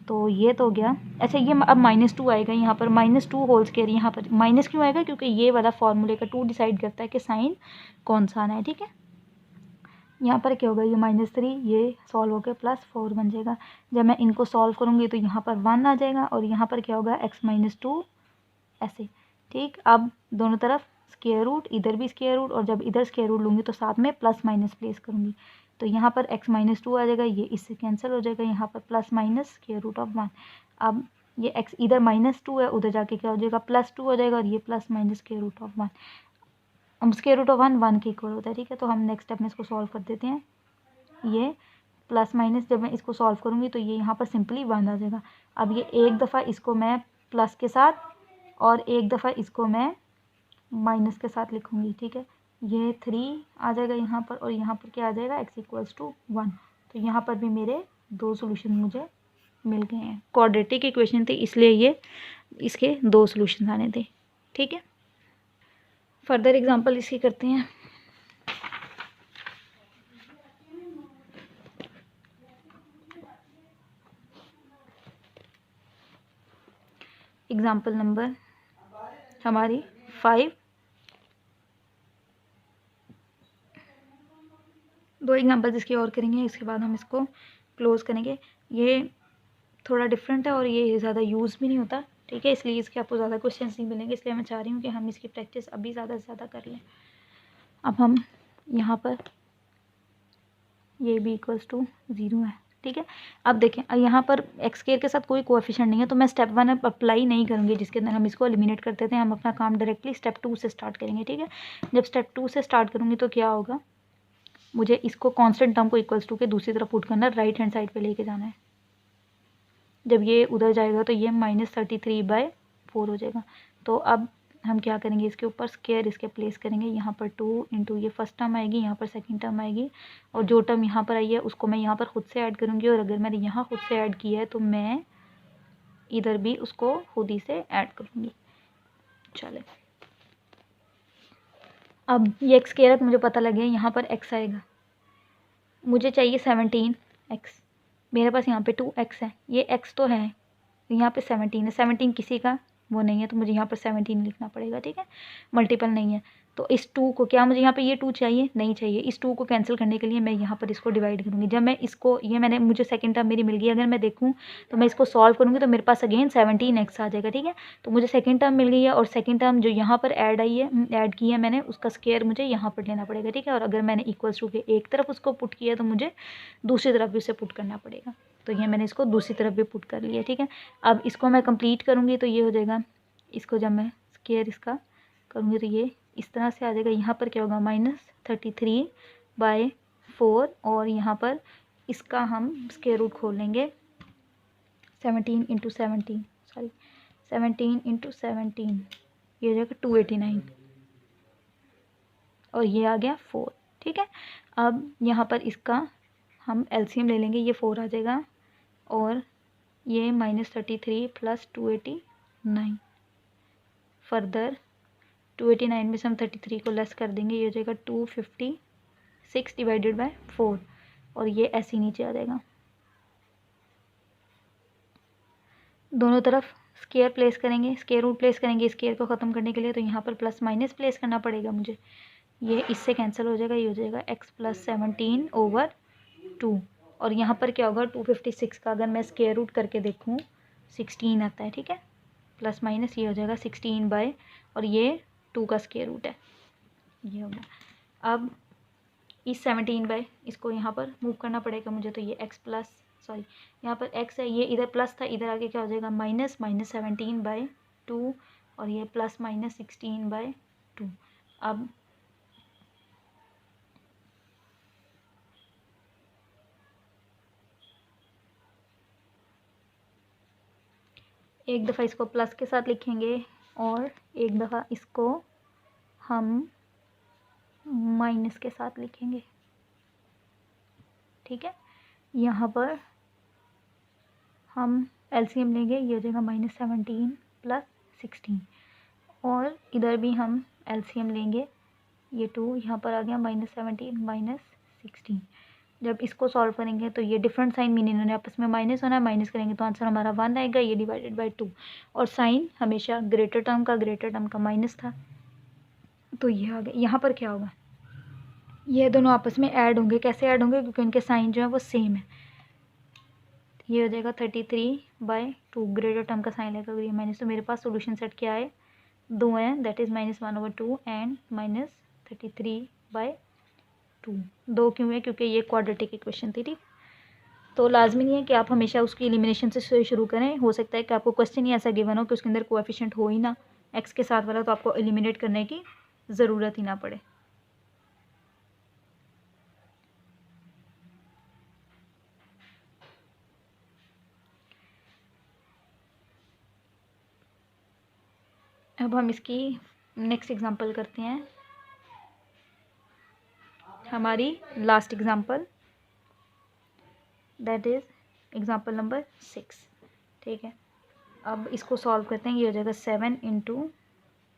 तो ये तो हो गया। अच्छा, ये अब -2 आएगा यहाँ पर, -2 होल स्क्वायर। यहाँ पर माइनस क्यों आएगा? क्योंकि ये वाला फॉर्मूले का 2 डिसाइड करता है कि साइन कौन सा आना है, ठीक है। यहाँ पर क्या होगा, ये -3 ये सॉल्व होकर +4 बन जाएगा। जब मैं इनको सॉल्व करूँगी तो यहाँ पर 1 आ जाएगा, और यहाँ पर क्या होगा x - 2 ऐसे, ठीक। अब दोनों तरफ स्क्वायर रूट, इधर भी स्क्वायर रूट, और जब इधर स्क्वायर रूट लूँगी तो साथ में प्लस माइनस प्लेस करूँगी, तो यहाँ पर x - 2 आ जाएगा, ये इससे कैंसिल हो जाएगा, यहाँ पर plus minus square root of 1। अब ये x इधर -2 है, उधर जाके क्या हो जाएगा, +2 हो जाएगा, और ये plus minus square root of 1। अब स्क्वायर रूट ऑफ 1 के इक्वल होता है, ठीक है। तो हम नेक्स्ट स्टेप में इसको सॉल्व कर देते हैं। ये प्लस माइनस जब मैं इसको सॉल्व करूँगी तो ये यहाँ पर सिंपली 1 आ जाएगा। अब ये एक दफ़ा इसको मैं प्लस के साथ और एक दफ़ा इसको मैं माइनस के साथ लिखूँगी, ठीक है। ये 3 आ जाएगा यहाँ पर, और यहाँ पर क्या आ जाएगा, x = 1। तो यहाँ पर भी मेरे 2 सोल्यूशन मुझे मिल गए हैं। क्वाड्रेटिक इक्वेशन थी इसलिए ये इसके 2 सोल्यूशन आने थे, ठीक है। फर्दर एग्जांपल इसकी करते हैं। एग्जांपल नंबर हमारी 5। 2 एग्जांपल्स इसके और करेंगे, इसके बाद हम इसको क्लोज करेंगे। ये थोड़ा डिफरेंट है और ये ज़्यादा यूज़ भी नहीं होता, ठीक है, इसलिए इसके आपको ज़्यादा क्वेश्चंस नहीं मिलेंगे, इसलिए मैं चाह रही हूँ कि हम इसकी प्रैक्टिस अभी ज़्यादा से ज़्यादा कर लें। अब हम यहाँ पर ये भी = 0 है, ठीक है। अब देखें, यहाँ पर x² के साथ कोई कोएफिशिएंट नहीं है, तो मैं स्टेप 1 अप्लाई नहीं करूँगी जिसके अंदर हम इसको एलिमिनेट कर देते हैं। हम अपना काम डायरेक्टली स्टेप 2 से स्टार्ट करेंगे, ठीक है। जब स्टेप 2 से स्टार्ट करूँगी तो क्या होगा, मुझे इसको कांस्टेंट टर्म को =2 के दूसरी तरफ पुट करना है, राइट हैंड साइड पे लेके जाना है। जब ये उधर जाएगा तो ये -33/4 हो जाएगा। तो अब हम क्या करेंगे, इसके ऊपर स्क्वायर इसके प्लेस करेंगे। यहाँ पर 2 इंटू ये फर्स्ट टर्म आएगी, यहाँ पर सेकंड टर्म आएगी, और जो टर्म यहाँ पर आई है उसको मैं यहाँ पर खुद से ऐड करूँगी, और अगर मैंने यहाँ खुद से ऐड किया है तो मैं इधर भी उसको खुद ही से ऐड करूँगी। चले, अब ये x स्क्वायर मुझे पता लग गया, यहाँ पर x आएगा, मुझे चाहिए 17x। मेरे पास यहाँ पे 2x है, ये x तो है, यहाँ पे 17 है, 17 किसी का वो नहीं है, तो मुझे यहाँ पर 17 लिखना पड़ेगा, ठीक है, मल्टीपल नहीं है। तो इस 2 को, क्या मुझे यहाँ पे ये 2 चाहिए, नहीं चाहिए, इस 2 को कैंसिल करने के लिए मैं यहाँ पर इसको डिवाइड करूँगी। जब मैं इसको, ये मैंने, मुझे सेकंड टर्म मेरी मिल गई, अगर मैं देखूँ तो मैं इसको सॉल्व करूँगी तो मेरे पास अगेन 17x आ जाएगा, ठीक है। तो मुझे सेकंड टर्म मिल गई है, और सेकंड टर्म जो यहाँ पर ऐड आई है, ऐड की है मैंने, उसका स्क्वायर मुझे यहाँ पर लेना पड़ेगा, ठीक है। और अगर मैंने =2 के एक तरफ उसको पुट किया तो मुझे दूसरी तरफ भी उसे पुट करना पड़ेगा। तो ये मैंने इसको दूसरी तरफ भी पुट कर लिया, ठीक है। अब इसको मैं कंप्लीट करूँगी तो ये हो जाएगा, इसको जब मैं स्क्वायर इसका करूँगी तो ये इस तरह से आ जाएगा। यहाँ पर क्या होगा, -33/4, और यहाँ पर इसका हम स्क्वायर रूट खोल लेंगे, 17 × 17, सॉरी 17 × 17, ये हो जाएगा 289, और ये आ गया 4, ठीक है। अब यहाँ पर इसका हम एलसीएम ले लेंगे, ये 4 आ जाएगा, और ये -33 + 289, फर्दर 289 में से हम 33 को लेस कर देंगे, ये हो जाएगा 256/4, और ये ऐसे ही नीचे आ जाएगा। दोनों तरफ स्क्वायर प्लेस करेंगे, स्क्वायर रूट प्लेस करेंगे स्क्वायर को ख़त्म करने के लिए, तो यहाँ पर प्लस माइनस प्लेस करना पड़ेगा मुझे, ये इससे कैंसिल हो जाएगा, ये हो जाएगा x + 17/2, और यहाँ पर क्या होगा, 256 का अगर मैं स्क्वायर रूट करके देखूँ 16 आता है, ठीक है, प्लस माइनस ये हो जाएगा 16 और ये 2 का स्क्वायर रूट है, ये हो गया। अब इस 17 इसको यहाँ पर मूव करना पड़ेगा मुझे, तो ये x प्लस, सॉरी यहाँ पर x है, ये इधर प्लस था, इधर आगे क्या हो जाएगा -17/2, और ये +-16/2। अब एक दफ़ा इसको प्लस के साथ लिखेंगे, और एक दफ़ा इसको हम माइनस के साथ लिखेंगे, ठीक है। यहाँ पर हम एलसीएम लेंगे, ये हो जाएगा -17 + 16, और इधर भी हम एलसीएम लेंगे। ये 2 यहाँ पर आ गया -17 -16। जब इसको सॉल्व करेंगे तो ये डिफरेंट साइन मीन इन्होंने आपस में माइनस होना है, माइनस करेंगे तो आंसर हमारा 1 आएगा, ये डिवाइडेड बाय 2। और साइन हमेशा ग्रेटर टर्म का माइनस था, तो ये आ गया। यहाँ पर क्या होगा, ये दोनों आपस में ऐड होंगे। कैसे ऐड होंगे, क्योंकि उनके साइन जो है वो सेम है। ये हो जाएगा 33/2, ग्रेटर टर्म का साइन लेकर ये माइनस। तो मेरे पास सोल्यूशन सेट क्या है, 2 है, दैट इज़ -1/2 एंड -33/2। 2 क्यों है, क्योंकि ये क्वाड्रेटिक इक्वेशन थी, ठीक। तो लाजमी नहीं है कि आप हमेशा उसकी एलिमिनेशन से शुरू करें। हो सकता है कि आपको क्वेश्चन ही ऐसा गिवन हो कि उसके अंदर कोएफिशिएंट हो ही ना एक्स के साथ वाला, तो आपको एलिमिनेट करने की ज़रूरत ही ना पड़े। अब हम इसकी नेक्स्ट एग्जांपल करते हैं, हमारी last example, that is example number 6, ठीक है। अब इसको सॉल्व करते हैं। ये हो जाएगा 7 ×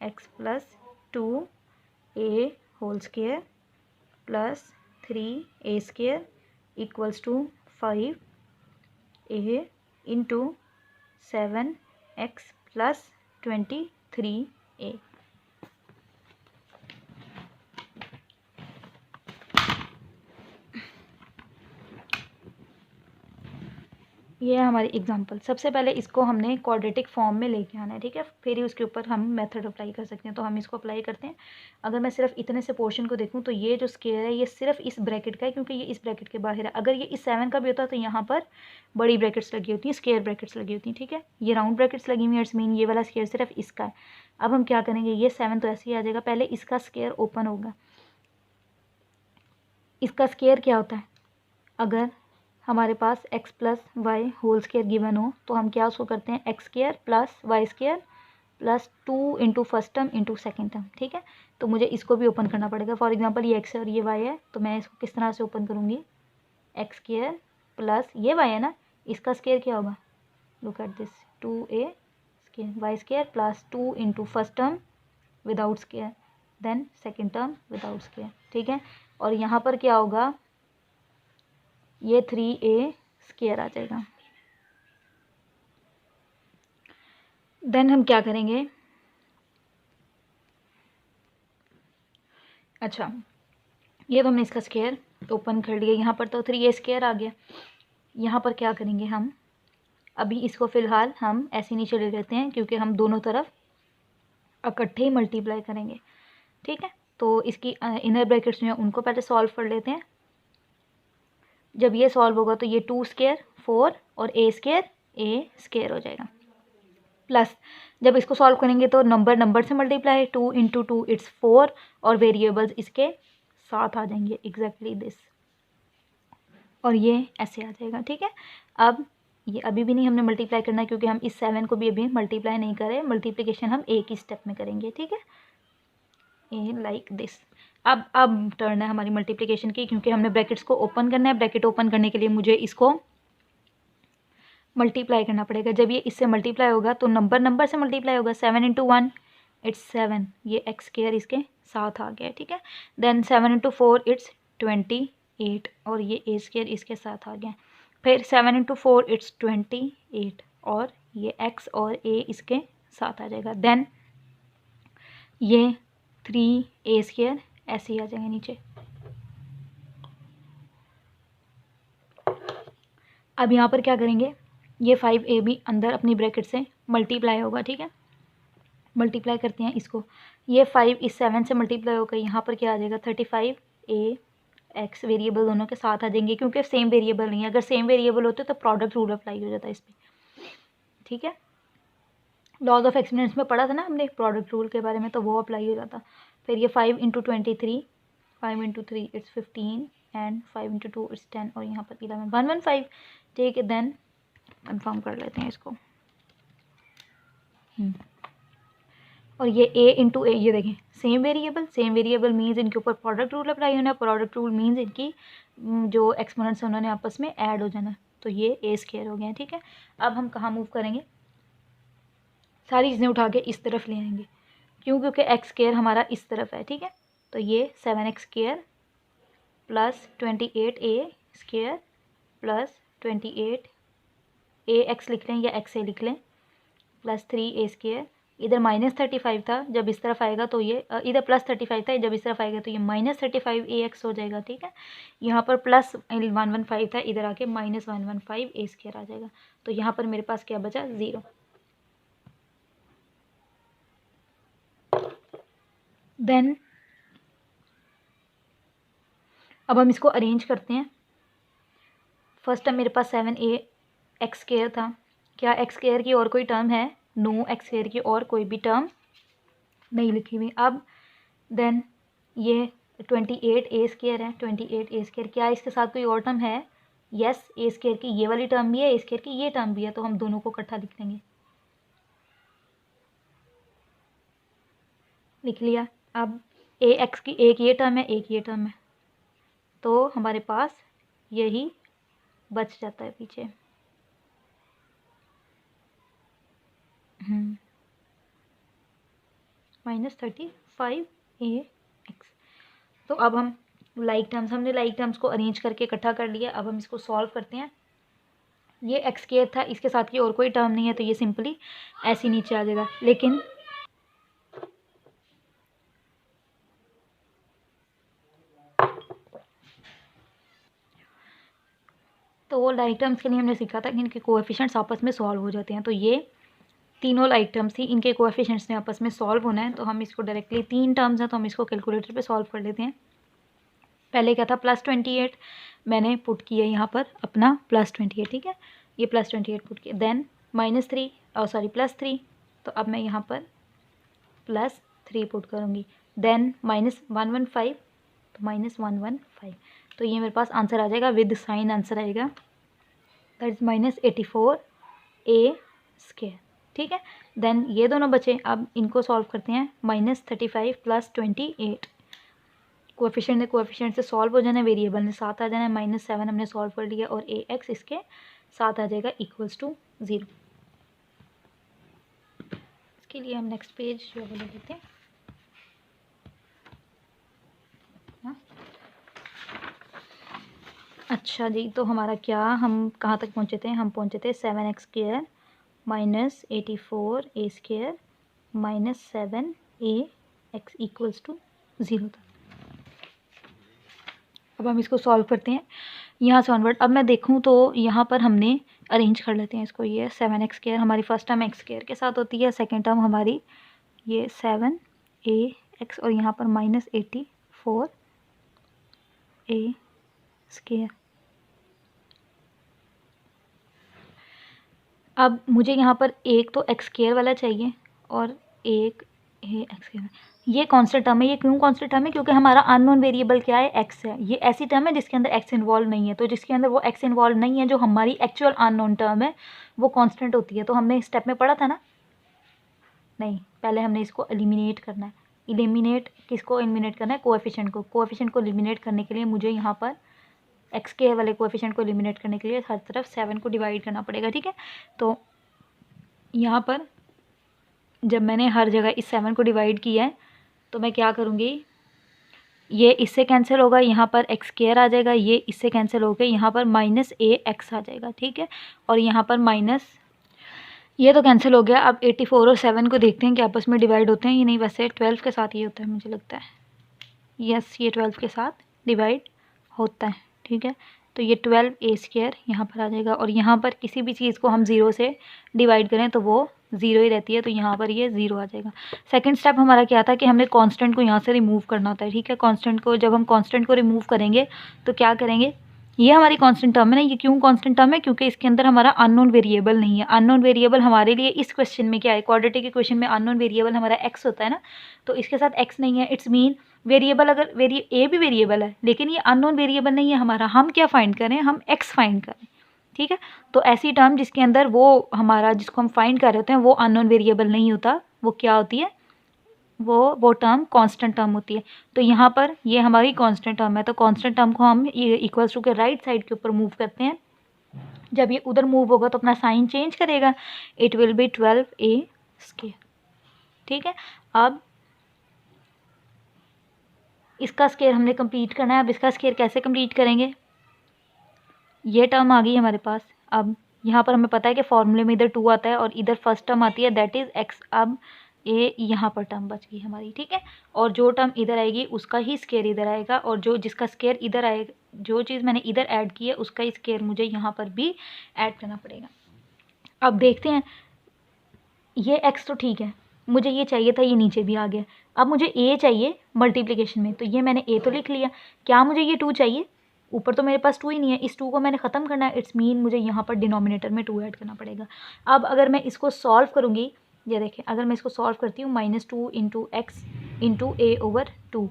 x + 2a whole square plus 3a² equals to 5a × 7x + 23a। ये है हमारी एग्जांपल। सबसे पहले इसको हमने क्वाड्रेटिक फॉर्म में लेके आना है, ठीक है, फिर ही उसके ऊपर हम मेथड अप्लाई कर सकते हैं। तो हम इसको अप्लाई करते हैं। अगर मैं सिर्फ इतने से पोर्शन को देखूं तो ये जो स्क्वायर है ये सिर्फ इस ब्रैकेट का है, क्योंकि ये इस ब्रैकेट के बाहर है। अगर ये इस 7 का भी होता तो यहाँ पर बड़ी ब्रैकेट्स लगी होती हैं, स्क्वायर ब्रैकेट्स लगी होती हैं, ठीक है। ये राउंड ब्रैकेट्स लगी हुई है, इट्स मीन ये वाला स्क्वायर सिर्फ इसका है। अब हम क्या करेंगे, ये 7 तो ऐसे ही आ जाएगा, पहले इसका स्क्वायर ओपन होगा। इसका स्क्वायर क्या होता है, अगर हमारे पास x + y whole square given हो तो हम क्या उसको करते हैं, x² + y² + 2 × first term × second term, ठीक है। तो मुझे इसको भी ओपन करना पड़ेगा। फॉर एग्जांपल ये x है और ये y है, तो मैं इसको किस तरह से ओपन करूँगी, x² + ये y है ना, इसका स्क्वायर क्या होगा, look at this, 2a² y² + 2 × first term without square, then second term without square, ठीक है। और यहाँ पर क्या होगा, ये 3a² आ जाएगा। देन हम क्या करेंगे, अच्छा ये तो हमने इसका स्क्वायर ओपन कर लिया, यहाँ पर तो 3a² आ गया। यहाँ पर क्या करेंगे हम, अभी इसको फ़िलहाल हम ऐसे नीचे ले लेते हैं, क्योंकि हम दोनों तरफ इकट्ठे ही मल्टीप्लाई करेंगे, ठीक है। तो इसकी इनर ब्रैकेट्स जो हैं उनको पहले सॉल्व कर लेते हैं। जब ये सॉल्व होगा तो ये 2² 4 और a² हो जाएगा। प्लस जब इसको सॉल्व करेंगे तो नंबर से मल्टीप्लाई, 2 × 2 इट्स 4 और वेरिएबल्स इसके साथ आ जाएंगे, एग्जैक्टली दिस, और ये ऐसे आ जाएगा, ठीक है। अब ये अभी भी नहीं हमने मल्टीप्लाई करना है, क्योंकि हम इस 7 को भी अभी मल्टीप्लाई नहीं करें, मल्टीप्लिकेशन हम एक ही स्टेप में करेंगे, ठीक है, ये लाइक दिस। अब टर्न है हमारी मल्टीप्लिकेशन की, क्योंकि हमने ब्रैकेट्स को ओपन करना है। ब्रैकेट ओपन करने के लिए मुझे इसको मल्टीप्लाई करना पड़ेगा। जब ये इससे मल्टीप्लाई होगा तो नंबर से मल्टीप्लाई होगा, 7 × 1 इट्स 7, ये x² इसके साथ आ गया, ठीक है। देन 7 × 4 इट्स 28 और ये a² इसके साथ आ गया। फिर 7 × 4 इट्स 28 और ये x और a इसके साथ आ जाएगा। देन ये 3a² ऐसे ही आ जाएंगे नीचे। अब यहाँ पर क्या करेंगे, ये 5a भी अंदर अपनी ब्रैकेट से मल्टीप्लाई होगा, ठीक है। मल्टीप्लाई करते हैं इसको, ये 5 इस 7 से मल्टीप्लाई होकर यहाँ पर क्या आ जाएगा, 35a x वेरिएबल दोनों के साथ आ जाएंगे, क्योंकि सेम वेरिएबल नहीं है। अगर सेम वेरिएबल होते तो प्रोडक्ट रूल अप्लाई हो जाता है इस पर, ठीक है। लॉज ऑफ एक्सपोनेंट्स में पढ़ा था ना हमने प्रोडक्ट रूल के बारे में, तो वो अप्लाई हो जाता। फिर ये 5 × 23, 5 × 3 इट्स 15 एंड 5 × 2 इट्स 10 और यहाँ पर 11, 115, ठीक है। देन कंफर्म कर लेते हैं इसको। और ये a × a, ये देखें सेम वेरिएबल मीन्स इनके ऊपर प्रोडक्ट रूल अप्लाई होना है। प्रोडक्ट रूल मीन्स इनकी जो एक्सपोनेंट्स हैं उन्होंने आपस में ऐड हो जाना, तो ये a² हो गया, ठीक है। अब हम कहाँ मूव करेंगे, सारी चीज़ें उठा के इस तरफ ले आएंगे। क्यों? क्योंकि एक्स स्क्वायर हमारा इस तरफ है, ठीक है। तो ये 7x square plus 28a square plus 28 ए एक्स लिख लें या एक्स ए लिख लें प्लस 3a स्क्वायर। इधर -35 था, जब इस तरफ आएगा तो ये इधर +35 था, जब इस तरफ आएगा तो ये -35ax हो जाएगा, ठीक है। यहाँ पर +115 था, इधर आके -115a स्क्वायर आ जाएगा। तो यहाँ पर मेरे पास क्या बचा? 0। देन अब हम इसको अरेंज करते हैं। फर्स्ट टर्म मेरे पास 7ax स्क्वायर था। क्या एक्स स्क्वायर की और कोई टर्म है? नो, एक्स स्क्वायर की और कोई भी टर्म नहीं लिखी हुई। अब देन ये 28a स्क्वायर है, 28a स्क्वायर। क्या इसके साथ कोई और टर्म है? यस, ए स्क्वायर की ये वाली टर्म भी है, ए स्क्वायर की ये टर्म भी है, तो हम दोनों को इकट्ठा लिख लेंगे। लिख लिया। अब ए एक्स की एक ये टर्म है, एक ये टर्म है, तो हमारे पास यही बच जाता है पीछे। -35ax। तो अब हम हमने लाइक टर्म्स को अरेंज करके इकट्ठा कर लिया। अब हम इसको सॉल्व करते हैं। ये एक्स स्क्वायर था, इसके साथ की और कोई टर्म नहीं है, तो ये सिंपली ऐसे नीचे आ जाएगा। लेकिन तो लाइक टर्म्स के लिए हमने सीखा था कि इनके कोएफिशिएंट्स आपस में सॉल्व हो जाते हैं। तो ये तीनों लाइक टर्म्स थी, इनके कोएफिशिएंट्स ने आपस में सॉल्व होना है। तो हम इसको डायरेक्टली 3 टर्म्स हैं तो हम इसको कैलकुलेटर पे सॉल्व कर लेते हैं। पहले क्या था? +28 मैंने पुट किया यहाँ पर अपना +28, ठीक है। ये +28 पुट किया। देन +3, तो अब मैं यहाँ पर +3 पुट करूँगी। देन -115, तो -115। तो ये मेरे पास आंसर आ जाएगा, विद साइन आंसर आएगा, दैट इज़ -84a स्क्वायर, ठीक है। देन ये दोनों बचे, अब इनको सॉल्व करते हैं। -35 + 28, कोएफिशिएंट से सॉल्व हो जाना है, वेरिएबल ने साथ आ जाना है। -7 हमने सॉल्व कर लिया और ax इसके साथ आ जाएगा =0। इसके लिए हम नेक्स्ट पेज जो ले लेते हैं। अच्छा जी, तो हमारा क्या, हम कहाँ तक पहुँचे थे? हम पहुँचे थे 7x square -84a square -7ax =0 तक। अब हम इसको सॉल्व करते हैं यहाँ से ऑनवर्ड। अब मैं देखूँ तो यहाँ पर हमने अरेंज कर लेते हैं इसको। ये 7x स्क्वायर हमारी फर्स्ट टर्म x स्क्वायर के साथ होती है, सेकेंड टर्म हमारी ये 7ax और यहाँ पर -84a स्क्वायर। अब मुझे यहाँ पर एक तो एक्स स्क्वायर वाला चाहिए और एक ये एक्स स्क्वायर। ये कांस्टेंट टर्म है। ये क्यों कांस्टेंट टर्म है? क्योंकि हमारा अननोन वेरिएबल क्या है? एक्स है। ये ऐसी टर्म है जिसके अंदर एक्स इन्वॉल्व नहीं है, तो जिसके अंदर वो एक्स इन्वॉल्व नहीं है, जो हमारी एक्चुअल अननोन टर्म है, वो कांस्टेंट होती है। तो हमने इस स्टेप में पढ़ा था ना? नहीं, पहले हमने इसको एलिमिनेट करना है। किसको एलिमिनेट करना है? कोएफिशिएंट को। कोएफिशिएंट को एलिमिनेट करने के लिए मुझे यहाँ पर एक्स के वाले कोएफिशिएंट को एलिमिनेट करने के लिए हर तरफ 7 को डिवाइड करना पड़ेगा, ठीक है। तो यहाँ पर जब मैंने हर जगह इस 7 को डिवाइड किया है तो मैं क्या करूँगी, ये इससे कैंसिल होगा, यहाँ पर एक्स स्क्वायर आ जाएगा, ये इससे कैंसिल होकर यहाँ पर -ax आ जाएगा, ठीक है। और यहाँ पर ये तो कैंसिल हो गया। अब 84 और 7 को देखते हैं कि आपस में डिवाइड होते हैं ये नहीं। वैसे 12 के साथ ये होता है मुझे लगता है। यस, ये 12 के साथ डिवाइड होता है, ठीक है। तो ये 12a स्क्वायर यहाँ पर आ जाएगा और यहाँ पर किसी भी चीज़ को हम 0 से डिवाइड करें तो वो 0 ही रहती है, तो यहाँ पर ये 0 आ जाएगा। सेकंड स्टेप हमारा क्या था कि हमने कांस्टेंट को यहाँ से रिमूव करना होता है, ठीक है। कांस्टेंट को जब हम कांस्टेंट को रिमूव करेंगे तो क्या करेंगे, ये हमारी कांस्टेंट टर्म है ना। ये क्यों कांस्टेंट टर्म है? क्योंकि इसके अंदर हमारा अननोन वेरिएबल नहीं है। अननोन वेरिएबल हमारे लिए इस क्वेश्चन में क्या है, क्वाड्रेटिक इक्वेशन में अननोन वेरिएबल हमारा x होता है ना, तो इसके साथ x नहीं है। इट्स मीन वेरिएबल अगर ए भी वेरिएबल है लेकिन ये अननोन वेरिएबल नहीं है हमारा। हम क्या फाइंड करें? हम x फाइंड करें, ठीक है। तो ऐसी टर्म जिसके अंदर वो हमारा जिसको हम फाइंड कर रहे होते हैं वो अननोन वेरिएबल नहीं होता, वो क्या होती है? वो टर्म कांस्टेंट टर्म होती है। तो यहाँ पर ये हमारी कांस्टेंट टर्म है, तो कांस्टेंट टर्म को हम ये इक्वल्स टू के राइट साइड के ऊपर मूव करते हैं। जब ये उधर मूव होगा तो अपना साइन चेंज करेगा, it will B 12a square, ठीक है। अब इसका स्क्वायर हमने कंप्लीट करना है। अब इसका स्क्वायर कैसे कंप्लीट करेंगे, ये टर्म आ गई हमारे पास। अब यहाँ पर हमें पता है कि फॉर्मूले में इधर 2 आता है और इधर फर्स्ट टर्म आती है, दैट इज़ x। अब ये यहाँ पर टर्म बच गई हमारी, ठीक है। और जो टर्म इधर आएगी उसका ही स्क्वायर इधर आएगा, और जो जिसका स्क्वायर इधर आएगा, जो चीज़ मैंने इधर ऐड की है उसका ही स्क्वायर मुझे यहाँ पर भी ऐड करना पड़ेगा। अब देखते हैं, ये x तो ठीक है, मुझे ये चाहिए था, ये नीचे भी आ गया। अब मुझे a चाहिए मल्टीप्लिकेशन में, तो ये मैंने a तो लिख लिया। क्या मुझे ये 2 चाहिए, ऊपर तो मेरे पास 2 ही नहीं है, इस 2 को मैंने ख़त्म करना है। इट्स मीन मुझे यहाँ पर डिनोमिनेटर में 2 ऐड करना पड़ेगा। अब अगर मैं इसको सॉल्व करूँगी, ये देखें, अगर मैं इसको सॉल्व करती हूँ, -2 इंटू एक्स इंटू a/2,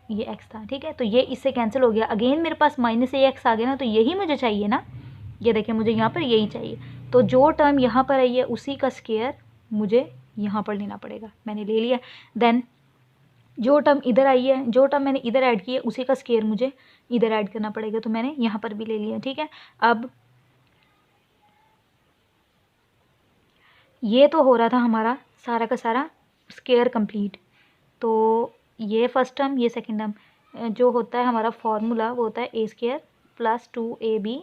ये x था, ठीक है। तो ये इससे कैंसिल हो गया। अगेन मेरे पास -ax आ गया ना, तो यही मुझे चाहिए ना, ये देखें, मुझे यहाँ पर यही चाहिए। तो जो टर्म यहाँ पर आई है उसी का स्क्वायर मुझे यहाँ पर लेना पड़ेगा। मैंने ले लिया। देन जो टर्म इधर आई है, जो टर्म मैंने इधर ऐड की है उसी का स्क्वायर मुझे इधर ऐड करना पड़ेगा, तो मैंने यहाँ पर भी ले लिया, ठीक है। अब ये तो हो रहा था हमारा सारा का सारा स्क्वायर कंप्लीट। तो ये फर्स्ट टर्म, ये सेकंड टर्म, जो होता है हमारा फॉर्मूला वो होता है a² + 2ab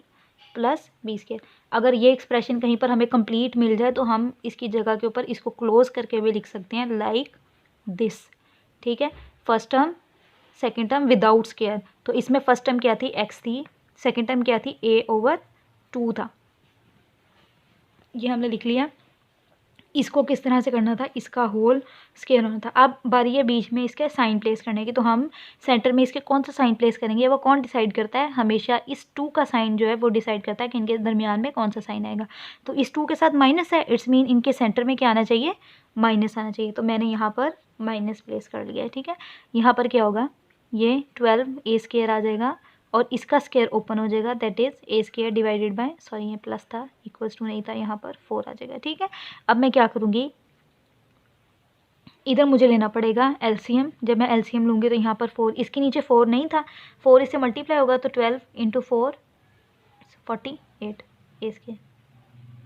+ b²। अगर ये एक्सप्रेशन कहीं पर हमें कंप्लीट मिल जाए तो हम इसकी जगह के ऊपर इसको क्लोज करके भी लिख सकते हैं, लाइक दिस, ठीक है। First term second term without square. तो इसमें फर्स्ट टर्म क्या थी, x थी, सेकंड टर्म क्या थी, a/2 था। ये हमने लिख लिया। इसको किस तरह से करना था, इसका होल स्क्वायर होना था। अब बारी है बीच में इसके साइन प्लेस करने की, तो हम सेंटर में इसके कौन सा साइन प्लेस करेंगे, वो कौन डिसाइड करता है, हमेशा इस 2 का साइन जो है वो डिसाइड करता है कि इनके दरमियान में कौन सा साइन आएगा। तो इस 2 के साथ माइनस है, इट्स मीन इनके सेंटर में क्या आना चाहिए, माइनस आना चाहिए। तो मैंने यहाँ पर माइनस प्लेस कर लिया है, ठीक है। यहाँ पर क्या होगा, ये 12a² आ जाएगा और इसका स्क्वायर ओपन हो जाएगा, that is a² divided by, sorry ये प्लस था, इक्वल्स टू नहीं था, यहाँ पर 4 आ जाएगा, ठीक है। अब मैं क्या करूँगी, इधर मुझे लेना पड़ेगा एलसीएम। जब मैं एलसीएम लूँगी तो यहाँ पर 4, इसके नीचे 4 नहीं था, 4 इससे मल्टीप्लाई होगा, तो 12 × 4 48 a²,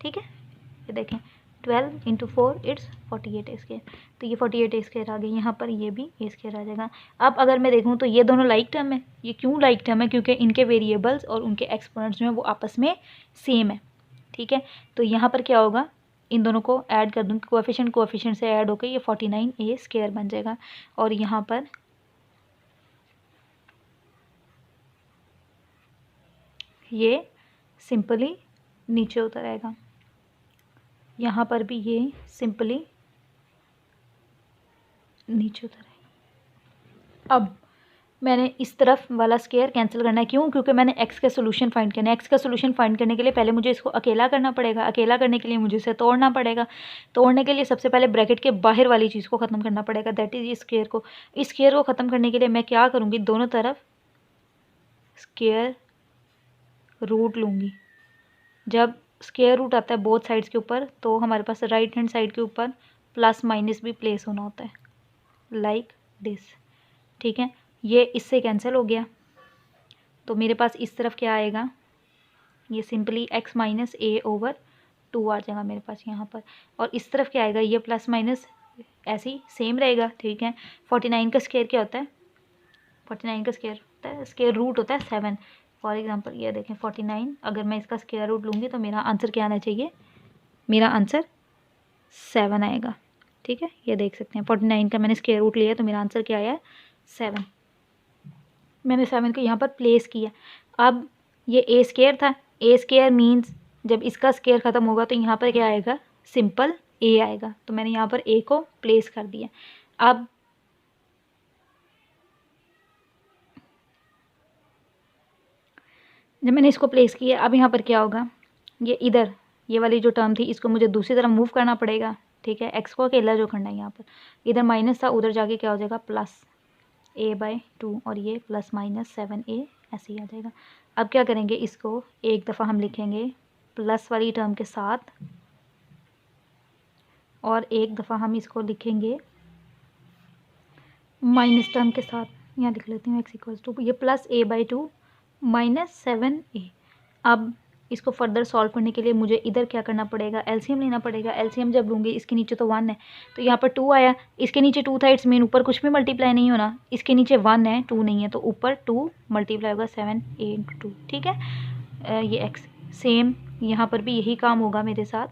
ठीक है। ये देखें, 12 × 4 इट्स 48 a²। तो ये 48 a² आ गई, यहाँ पर ये भी a² आ जाएगा। अब अगर मैं देखूँ तो ये दोनों लाइक टर्म है। ये क्यों लाइक टर्म है, क्योंकि इनके वेरिएबल्स और उनके एक्सपोनेंट्स जो हैं वो आपस में सेम है, ठीक है। तो यहाँ पर क्या होगा, इन दोनों को ऐड कर दूँगी, कोएफिशिएंट से ऐड होकर ये 49a² बन जाएगा। और यहाँ पर ये सिंपली नीचे उतर आएगा, यहाँ पर भी ये सिंपली नीचे उतर आएगा। अब मैंने इस तरफ वाला स्क्वायर कैंसिल करना है, क्यों, क्योंकि मैंने x का सोल्यूशन फाइंड करना है। x का सोल्यूशन फाइंड करने के लिए पहले मुझे इसको अकेला करना पड़ेगा, अकेला करने के लिए मुझे इसे तोड़ना पड़ेगा, तोड़ने के लिए सबसे पहले ब्रैकेट के बाहर वाली चीज़ को ख़त्म करना पड़ेगा, दैट इज़ इस स्क्वायर को। इस स्क्वायर को ख़त्म करने के लिए मैं क्या करूँगी, दोनों तरफ स्क्वायर रूट लूँगी। जब स्क्वायर रूट आता है बोथ साइड्स के ऊपर, तो हमारे पास राइट हैंड साइड के ऊपर प्लस माइनस भी प्लेस होना होता है, लाइक दिस, ठीक है। ये इससे कैंसिल हो गया, तो मेरे पास इस तरफ क्या आएगा, ये सिंपली x - a/2 आ जाएगा मेरे पास यहाँ पर। और इस तरफ क्या आएगा, ये प्लस माइनस ऐसे ही सेम रहेगा, ठीक है। 49 का स्क्वायर क्या होता है, 49 का स्क्वायर होता है, स्क्वायर रूट होता है 7। फॉर एग्जांपल ये देखें 49, अगर मैं इसका स्क्वायर रूट लूँगी तो मेरा आंसर क्या आना चाहिए, मेरा आंसर 7 आएगा, ठीक है। ये देख सकते हैं 49 का मैंने स्क्वायर रूट लिया तो मेरा आंसर क्या आया, 7। मैंने 7 को यहाँ पर प्लेस किया। अब ये a² था, a² मीन्स जब इसका स्क्वायर ख़त्म होगा तो यहाँ पर क्या आएगा, सिंपल a आएगा, तो मैंने यहाँ पर a को प्लेस कर दिया। अब जब मैंने इसको प्लेस किया, अब यहाँ पर क्या होगा, ये इधर ये वाली जो टर्म थी इसको मुझे दूसरी तरफ मूव करना पड़ेगा, ठीक है। x को अकेला जो करना है, यहाँ पर इधर माइनस था, उधर जाके क्या हो जाएगा, प्लस a/2, और ये प्लस माइनस 7a ऐसे ही आ जाएगा। अब क्या करेंगे, इसको एक दफ़ा हम लिखेंगे प्लस वाली टर्म के साथ, और एक दफ़ा हम इसको लिखेंगे माइनस टर्म के साथ। यहाँ लिख लेती हूँ x = ये प्लस a/2 - 7a। अब इसको फर्दर सॉल्व करने के लिए मुझे इधर क्या करना पड़ेगा, एलसीएम लेना पड़ेगा। एलसीएम जब लूँगी, इसके नीचे तो 1 है तो यहाँ पर 2 आया, इसके नीचे 2 था, इट्स मीन ऊपर कुछ भी मल्टीप्लाई नहीं होना, इसके नीचे 1 है 2 नहीं है, तो ऊपर 2 मल्टीप्लाई होगा 7 a × 2, ठीक है। ये x सेम यहाँ पर भी यही काम होगा मेरे साथ,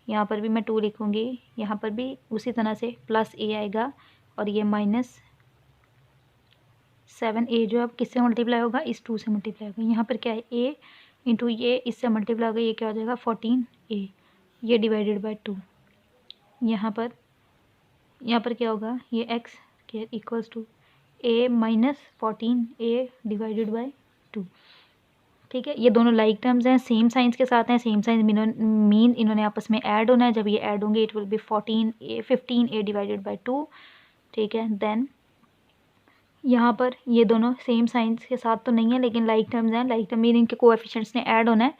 यहाँ पर भी मैं 2 लिखूँगी, यहाँ पर भी उसी तरह से प्लस a आएगा और ये -7a जो अब किससे मल्टीप्लाई होगा, इस 2 से मल्टीप्लाई होगा। यहाँ पर क्या है, a इंटू ये इससे मल्टीप्लाई होगा, ये क्या हो जाएगा 14a, ये डिवाइडेड बाय 2। यहाँ पर क्या होगा, ये x के equals to a - 14a divided by 2, ठीक है। ये दोनों लाइक टर्म्स हैं, सेम साइंस के साथ हैं, सेम साइंस मीन इन्होंने आपस में ऐड होना है। जब ये ऐड होंगे it will B 15a divided by 2, ठीक है। देन यहाँ पर ये दोनों सेम साइंस के साथ तो नहीं है लेकिन लाइक टर्म्स हैं, लाइक टर्म मीन इनके कोएफिशिएंट्स ने ऐड होना है,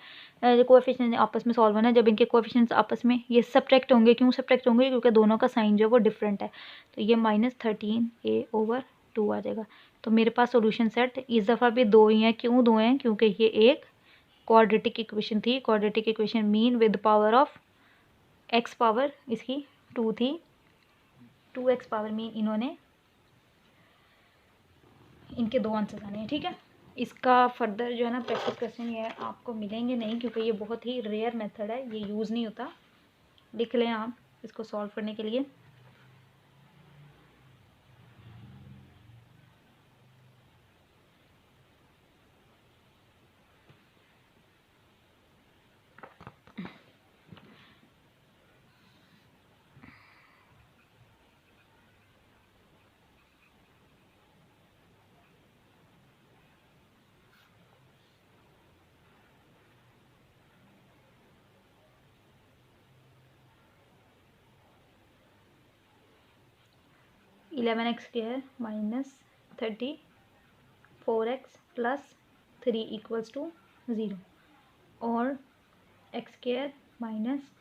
कोएफिशिएंट्स ने आपस में सॉल्व होना है। जब इनके कोएफिशिएंट्स आपस में ये सब्ट्रैक्ट होंगे, क्यों सब्ट्रैक्ट होंगे, क्योंकि दोनों का साइन जो है वो डिफरेंट है, तो ये -13a/2 आ जाएगा। तो मेरे पास सॉल्यूशन सेट इस दफ़ा भी 2 ही हैं, क्यों 2 हैं, क्योंकि ये एक क्वाड्रेटिक इक्वेशन थी। Quadratic equation mean with power of x power इसकी 2 थी, 2x पावर मीन इन्होंने इनके 2 आंसर आने हैं, ठीक है। इसका फर्दर जो है ना प्रैक्टिस क्वेश्चन ये आपको मिलेंगे नहीं, क्योंकि ये बहुत ही रेयर मेथड है, ये यूज़ नहीं होता। लिख लें आप इसको सॉल्व करने के लिए। (11x² - 34x + 3 = 0 और x² -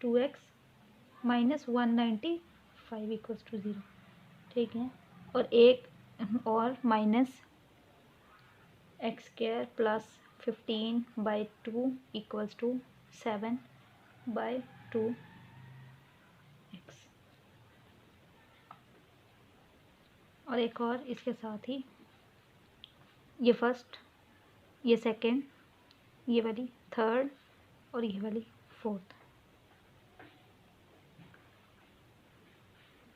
2x - 195 = 0, ठीक है। और एक और -x² + 15/2 = 7/2x, और एक और इसके साथ ही ये फर्स्ट, ये सेकंड, ये वाली थर्ड और ये वाली फोर्थ।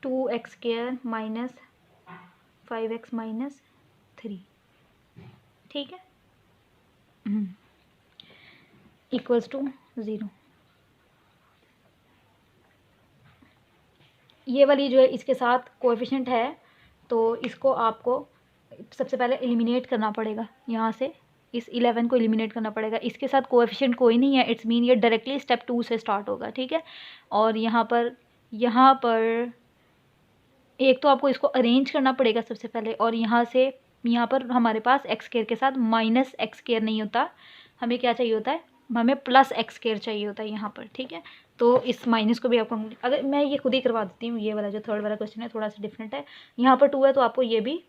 2x² - 5x - 3, ठीक है, = 0। ये वाली जो है इसके साथ कोएफिशिएंट है, तो इसको आपको सबसे पहले एलिमिनेट करना पड़ेगा। यहाँ से इस 11 को एलिमिनेट करना पड़ेगा, इसके साथ कोएफिशिएंट कोई नहीं है, इट्स मीन ये डायरेक्टली स्टेप 2 से स्टार्ट होगा, ठीक है। और यहाँ पर एक तो आपको इसको अरेंज करना पड़ेगा सबसे पहले, और यहाँ पर हमारे पास x² के साथ -x² नहीं होता, हमें क्या चाहिए होता है, हमें +x² चाहिए होता है यहाँ पर, ठीक है। तो इस माइनस को भी आपको, अगर मैं ये खुद ही करवा देती हूँ, ये वाला जो थर्ड वाला क्वेश्चन है थोड़ा सा डिफरेंट है, यहाँ पर 2 है तो आपको ये भी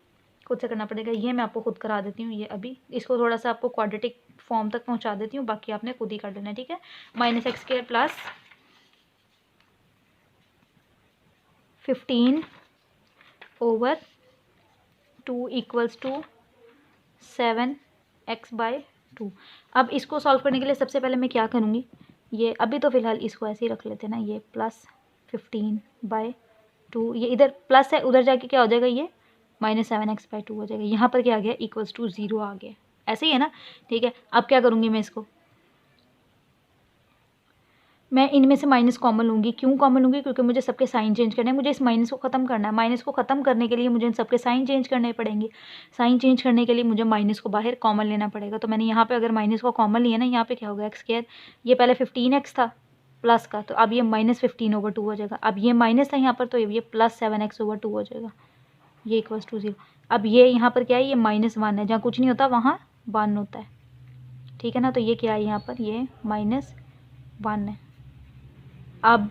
खुद से करना पड़ेगा। ये मैं आपको खुद करा देती हूँ, ये अभी इसको थोड़ा सा आपको क्वाड्रेटिक फॉर्म तक पहुँचा देती हूँ, बाकी आपने खुद ही कर लेना है, ठीक है। -x² + 15/2 = 7x/2। अब इसको सॉल्व करने के लिए सबसे पहले मैं क्या करूँगी, ये अभी तो फ़िलहाल इसको ऐसे ही रख लेते हैं ना, ये +15/2, ये इधर प्लस है, उधर जाके क्या हो जाएगा, ये -7x/2 हो जाएगा। यहाँ पर क्या आ गया, = 0 आ गया, ऐसे ही है ना, ठीक है। अब क्या करूँगी मैं इसको, मैं इनमें से माइनस कॉमन लूँगी। क्यों कॉमन लूँगी, क्योंकि मुझे सबके साइन चेंज करने हैं, मुझे इस माइनस को ख़त्म करना है। माइनस को ख़त्म करने के लिए मुझे इन सबके साइन चेंज करने पड़ेंगे। साइन चेंज करने के लिए मुझे माइनस को बाहर कॉमन लेना पड़ेगा। तो मैंने यहाँ पे अगर माइनस को कॉमन लिया ना, यहाँ पे क्या होगा, x², ये पहले 15x था प्लस का, तो अब ये -15/2 हो जाएगा। अब ये माइनस था यहाँ पर, तो ये +7x/2 हो जाएगा, ये = 0। अब ये यहाँ पर क्या है, ये -1 है, जहाँ कुछ नहीं होता वहाँ 1 होता है, ठीक है ना। तो ये क्या है, यहाँ पर ये -1 है। अब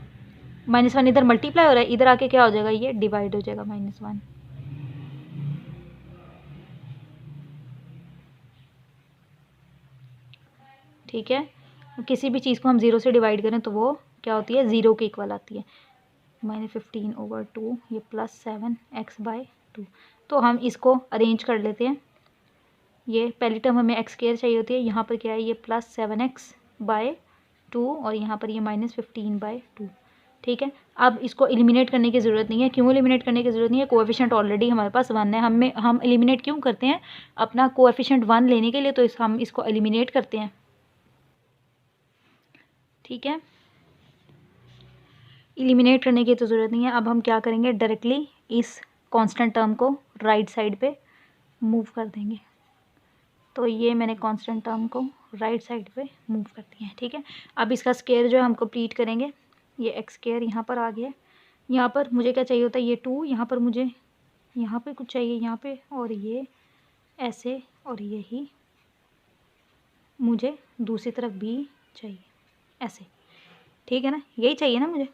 -1 इधर मल्टीप्लाई हो रहा है, इधर आके क्या हो जाएगा, ये डिवाइड हो जाएगा -1, ठीक है। किसी भी चीज़ को हम 0 से डिवाइड करें तो वो क्या होती है, 0 के इक्वल आती है। -15/2 ये +7x/2। तो हम इसको अरेंज कर लेते हैं। ये पहली टर्म हमें x² चाहिए होती है, यहाँ पर क्या है, ये +7x/2 और यहाँ पर ये -15/2। ठीक है, अब इसको एलिमिनेट करने की ज़रूरत नहीं है। क्यों एलिमिनेट करने की ज़रूरत नहीं है, कोएफिशिएंट ऑलरेडी हमारे पास 1 है। हम एलिमिनेट क्यों करते हैं, अपना कोएफिशिएंट 1 लेने के लिए, तो हम इसको एलिमिनेट करते हैं। ठीक है, एलिमिनेट करने की तो ज़रूरत नहीं है। अब हम क्या करेंगे, डायरेक्टली इस कांस्टेंट टर्म को राइट साइड पे मूव कर देंगे। तो ये मैंने कांस्टेंट टर्म को राइट साइड पे मूव कर दिया है। ठीक है, अब इसका स्क्वायर जो है हम कंप्लीट करेंगे। ये x² यहाँ पर आ गया। यहाँ पर मुझे क्या चाहिए होता है, ये 2, यहाँ पर मुझे यहाँ पे कुछ चाहिए, यहाँ पे, और ये ऐसे, और यही मुझे दूसरी तरफ भी चाहिए ऐसे। ठीक है ना, यही चाहिए ना मुझे।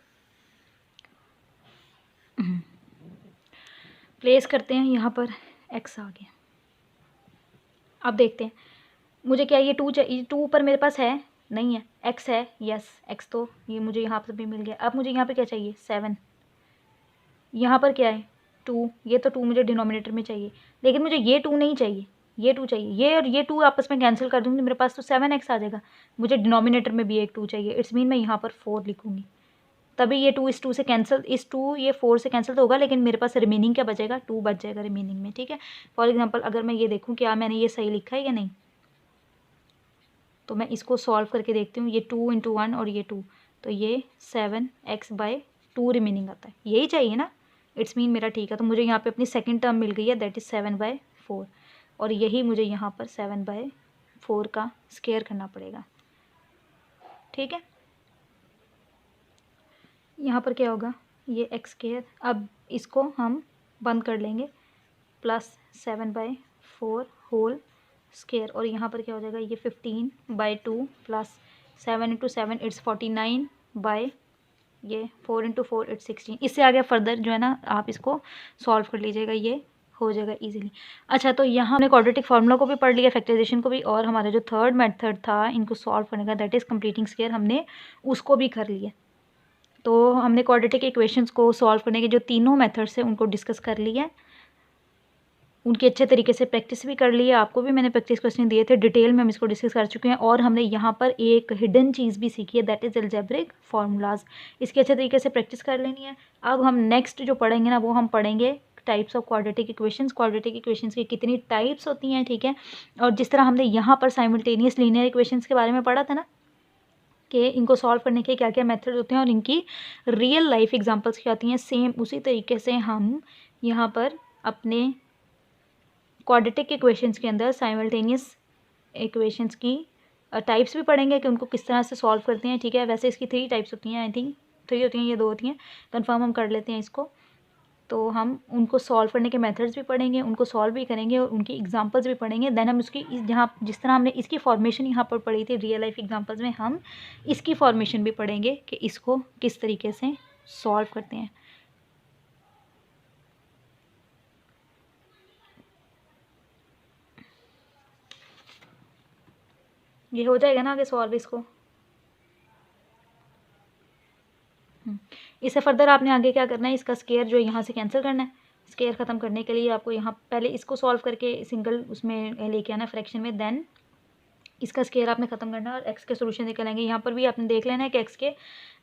प्लेस करते हैं, यहाँ पर x आ गया। अब देखते हैं मुझे क्या, ये 2 चाहिए, 2 ऊपर मेरे पास है नहीं है, x है, यस x, तो ये मुझे यहाँ पर भी मिल गया। अब मुझे यहाँ पे क्या चाहिए, 7। यहाँ पर क्या है, 2, ये तो 2 मुझे डिनोमिनेटर में चाहिए, लेकिन मुझे ये 2 नहीं चाहिए, ये 2 चाहिए। ये और ये 2 आपस में कैंसिल कर दूँगी, मेरे पास तो 7x आ जाएगा। मुझे डिनोमिनेटर में भी एक 2 चाहिए, इट्स मीन मैं यहाँ पर 4 लिखूँगी, तभी ये 2 इस 2 से कैंसिल, इस 2 ये 4 से कैंसिल तो होगा, लेकिन मेरे पास रिमेनिंग क्या बचेगा, 2 बच जाएगा रिमेनिंग में। ठीक है, फॉर एग्जांपल अगर मैं ये देखूँ क्या मैंने ये सही लिखा है या नहीं, तो मैं इसको सॉल्व करके देखती हूँ। ये 2 × 1 और ये 2, तो ये 7x/2 रिमेनिंग आता है, यही चाहिए ना, इट्स मीन मेरा ठीक है। तो मुझे यहाँ पे अपनी सेकंड टर्म मिल गई है, दैट इज़ 7/4, और यही मुझे यहाँ पर 7/4 का स्क्वायर करना पड़ेगा। ठीक है, यहाँ पर क्या होगा, ये x², अब इसको हम बंद कर लेंगे, +7/4 होल स्क्वायर, और यहाँ पर क्या हो जाएगा, ये 15/2 प्लस 7 × 7 इट्स 49 बाय ये 4 × 4 इट्स 16। इससे आगे फर्दर जो है ना आप इसको सॉल्व कर लीजिएगा, ये हो जाएगा इजीली। अच्छा, तो यहाँ हमने क्वाड्रेटिक फार्मूला को भी पढ़ लिया, फैक्टराइजेशन को भी, और हमारा जो थर्ड मेथड था इनको सॉल्व करने का, दैट इज़ कंप्लीटिंग स्क्वायर, हमने उसको भी कर लिया। तो हमने क्वाड्रेटिक इक्वेशंस को सॉल्व करने के जो तीनों मेथड्स हैं उनको डिस्कस कर लिया है, उनकी अच्छे तरीके से प्रैक्टिस भी कर ली है। आपको भी मैंने प्रैक्टिस क्वेश्चन दिए थे, डिटेल में हम इसको डिस्कस कर चुके हैं, और हमने यहाँ पर एक हिडन चीज़ भी सीखी है, दैट इज़ अलजेब्रिक फार्मूलाज। इसकी अच्छे तरीके से प्रैक्टिस कर लेनी है। अब हम नेक्स्ट जो पढ़ेंगे ना, वो हम पढ़ेंगे types of quadratic equations, quadratic equations की कितनी टाइप्स होती हैं। ठीक है, और जिस तरह हमने यहाँ पर साइमल्टेनियस लीनियर इक्वेशंस के बारे में पढ़ा था ना, कि इनको सॉल्व करने के क्या क्या मेथड होते हैं और इनकी रियल लाइफ एग्जांपल्स क्या होती हैं, सेम उसी तरीके से हम यहाँ पर अपने क्वाड्रेटिक इक्वेशंस के अंदर साइमल्टेनियस इक्वेशंस की टाइप्स भी पढ़ेंगे कि उनको किस तरह से सॉल्व करते हैं। ठीक है, वैसे इसकी 3 टाइप्स होती हैं, आई थिंक 3 होती हैं, ये 2 होती हैं, कंफर्म हम कर लेते हैं इसको। तो हम उनको सॉल्व करने के मेथड्स भी पढ़ेंगे, उनको सॉल्व भी करेंगे और उनकी एग्जांपल्स भी पढ़ेंगे। देन हम उसकी जहाँ जिस तरह हमने इसकी फॉर्मेशन यहाँ पर पढ़ी थी रियल लाइफ एग्जांपल्स में, हम इसकी फॉर्मेशन भी पढ़ेंगे कि इसको किस तरीके से सॉल्व करते हैं। ये हो जाएगा ना आगे सॉल्व इसको। इससे फर्दर आपने आगे क्या करना है, इसका स्क्वायर जो यहाँ से कैंसिल करना है। स्क्वायर ख़त्म करने के लिए आपको यहाँ पहले इसको सॉल्व करके सिंगल उसमें लेके आना फ्रैक्शन में, देन इसका स्क्वायर आपने ख़त्म करना और एक्स के सोल्यूशन निकलेंगे। यहाँ पर भी आपने देख लेना है कि एक्स के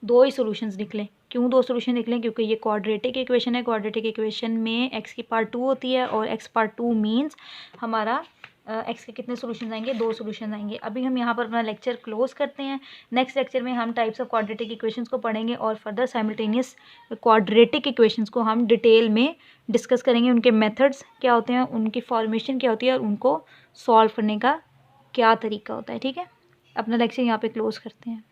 2 ही सोल्यूशंस निकले। क्यों 2 सोल्यूशन निकले, क्योंकि ये क्वाड्रेटिक इक्वेशन है। क्वाड्रेटिक इक्वेशन में एक्स की पार्ट 2 होती है और एक्स पार्ट 2 मीन्स हमारा एक्स के कितने सोल्यूशन आएंगे, 2 सोल्यूशन आएंगे। अभी हम यहाँ पर अपना लेक्चर क्लोज करते हैं। नेक्स्ट लेक्चर में हम टाइप्स ऑफ क्वाड्रेटिक इक्वेशंस को पढ़ेंगे और फर्दर साइमल्टेनियस क्वाड्रेटिक इक्वेशंस को हम डिटेल में डिस्कस करेंगे। उनके मेथड्स क्या होते हैं, उनकी फॉर्मेशन क्या होती है और उनको सॉल्व करने का क्या तरीका होता है। ठीक है, अपना लेक्चर यहाँ पे क्लोज करते हैं।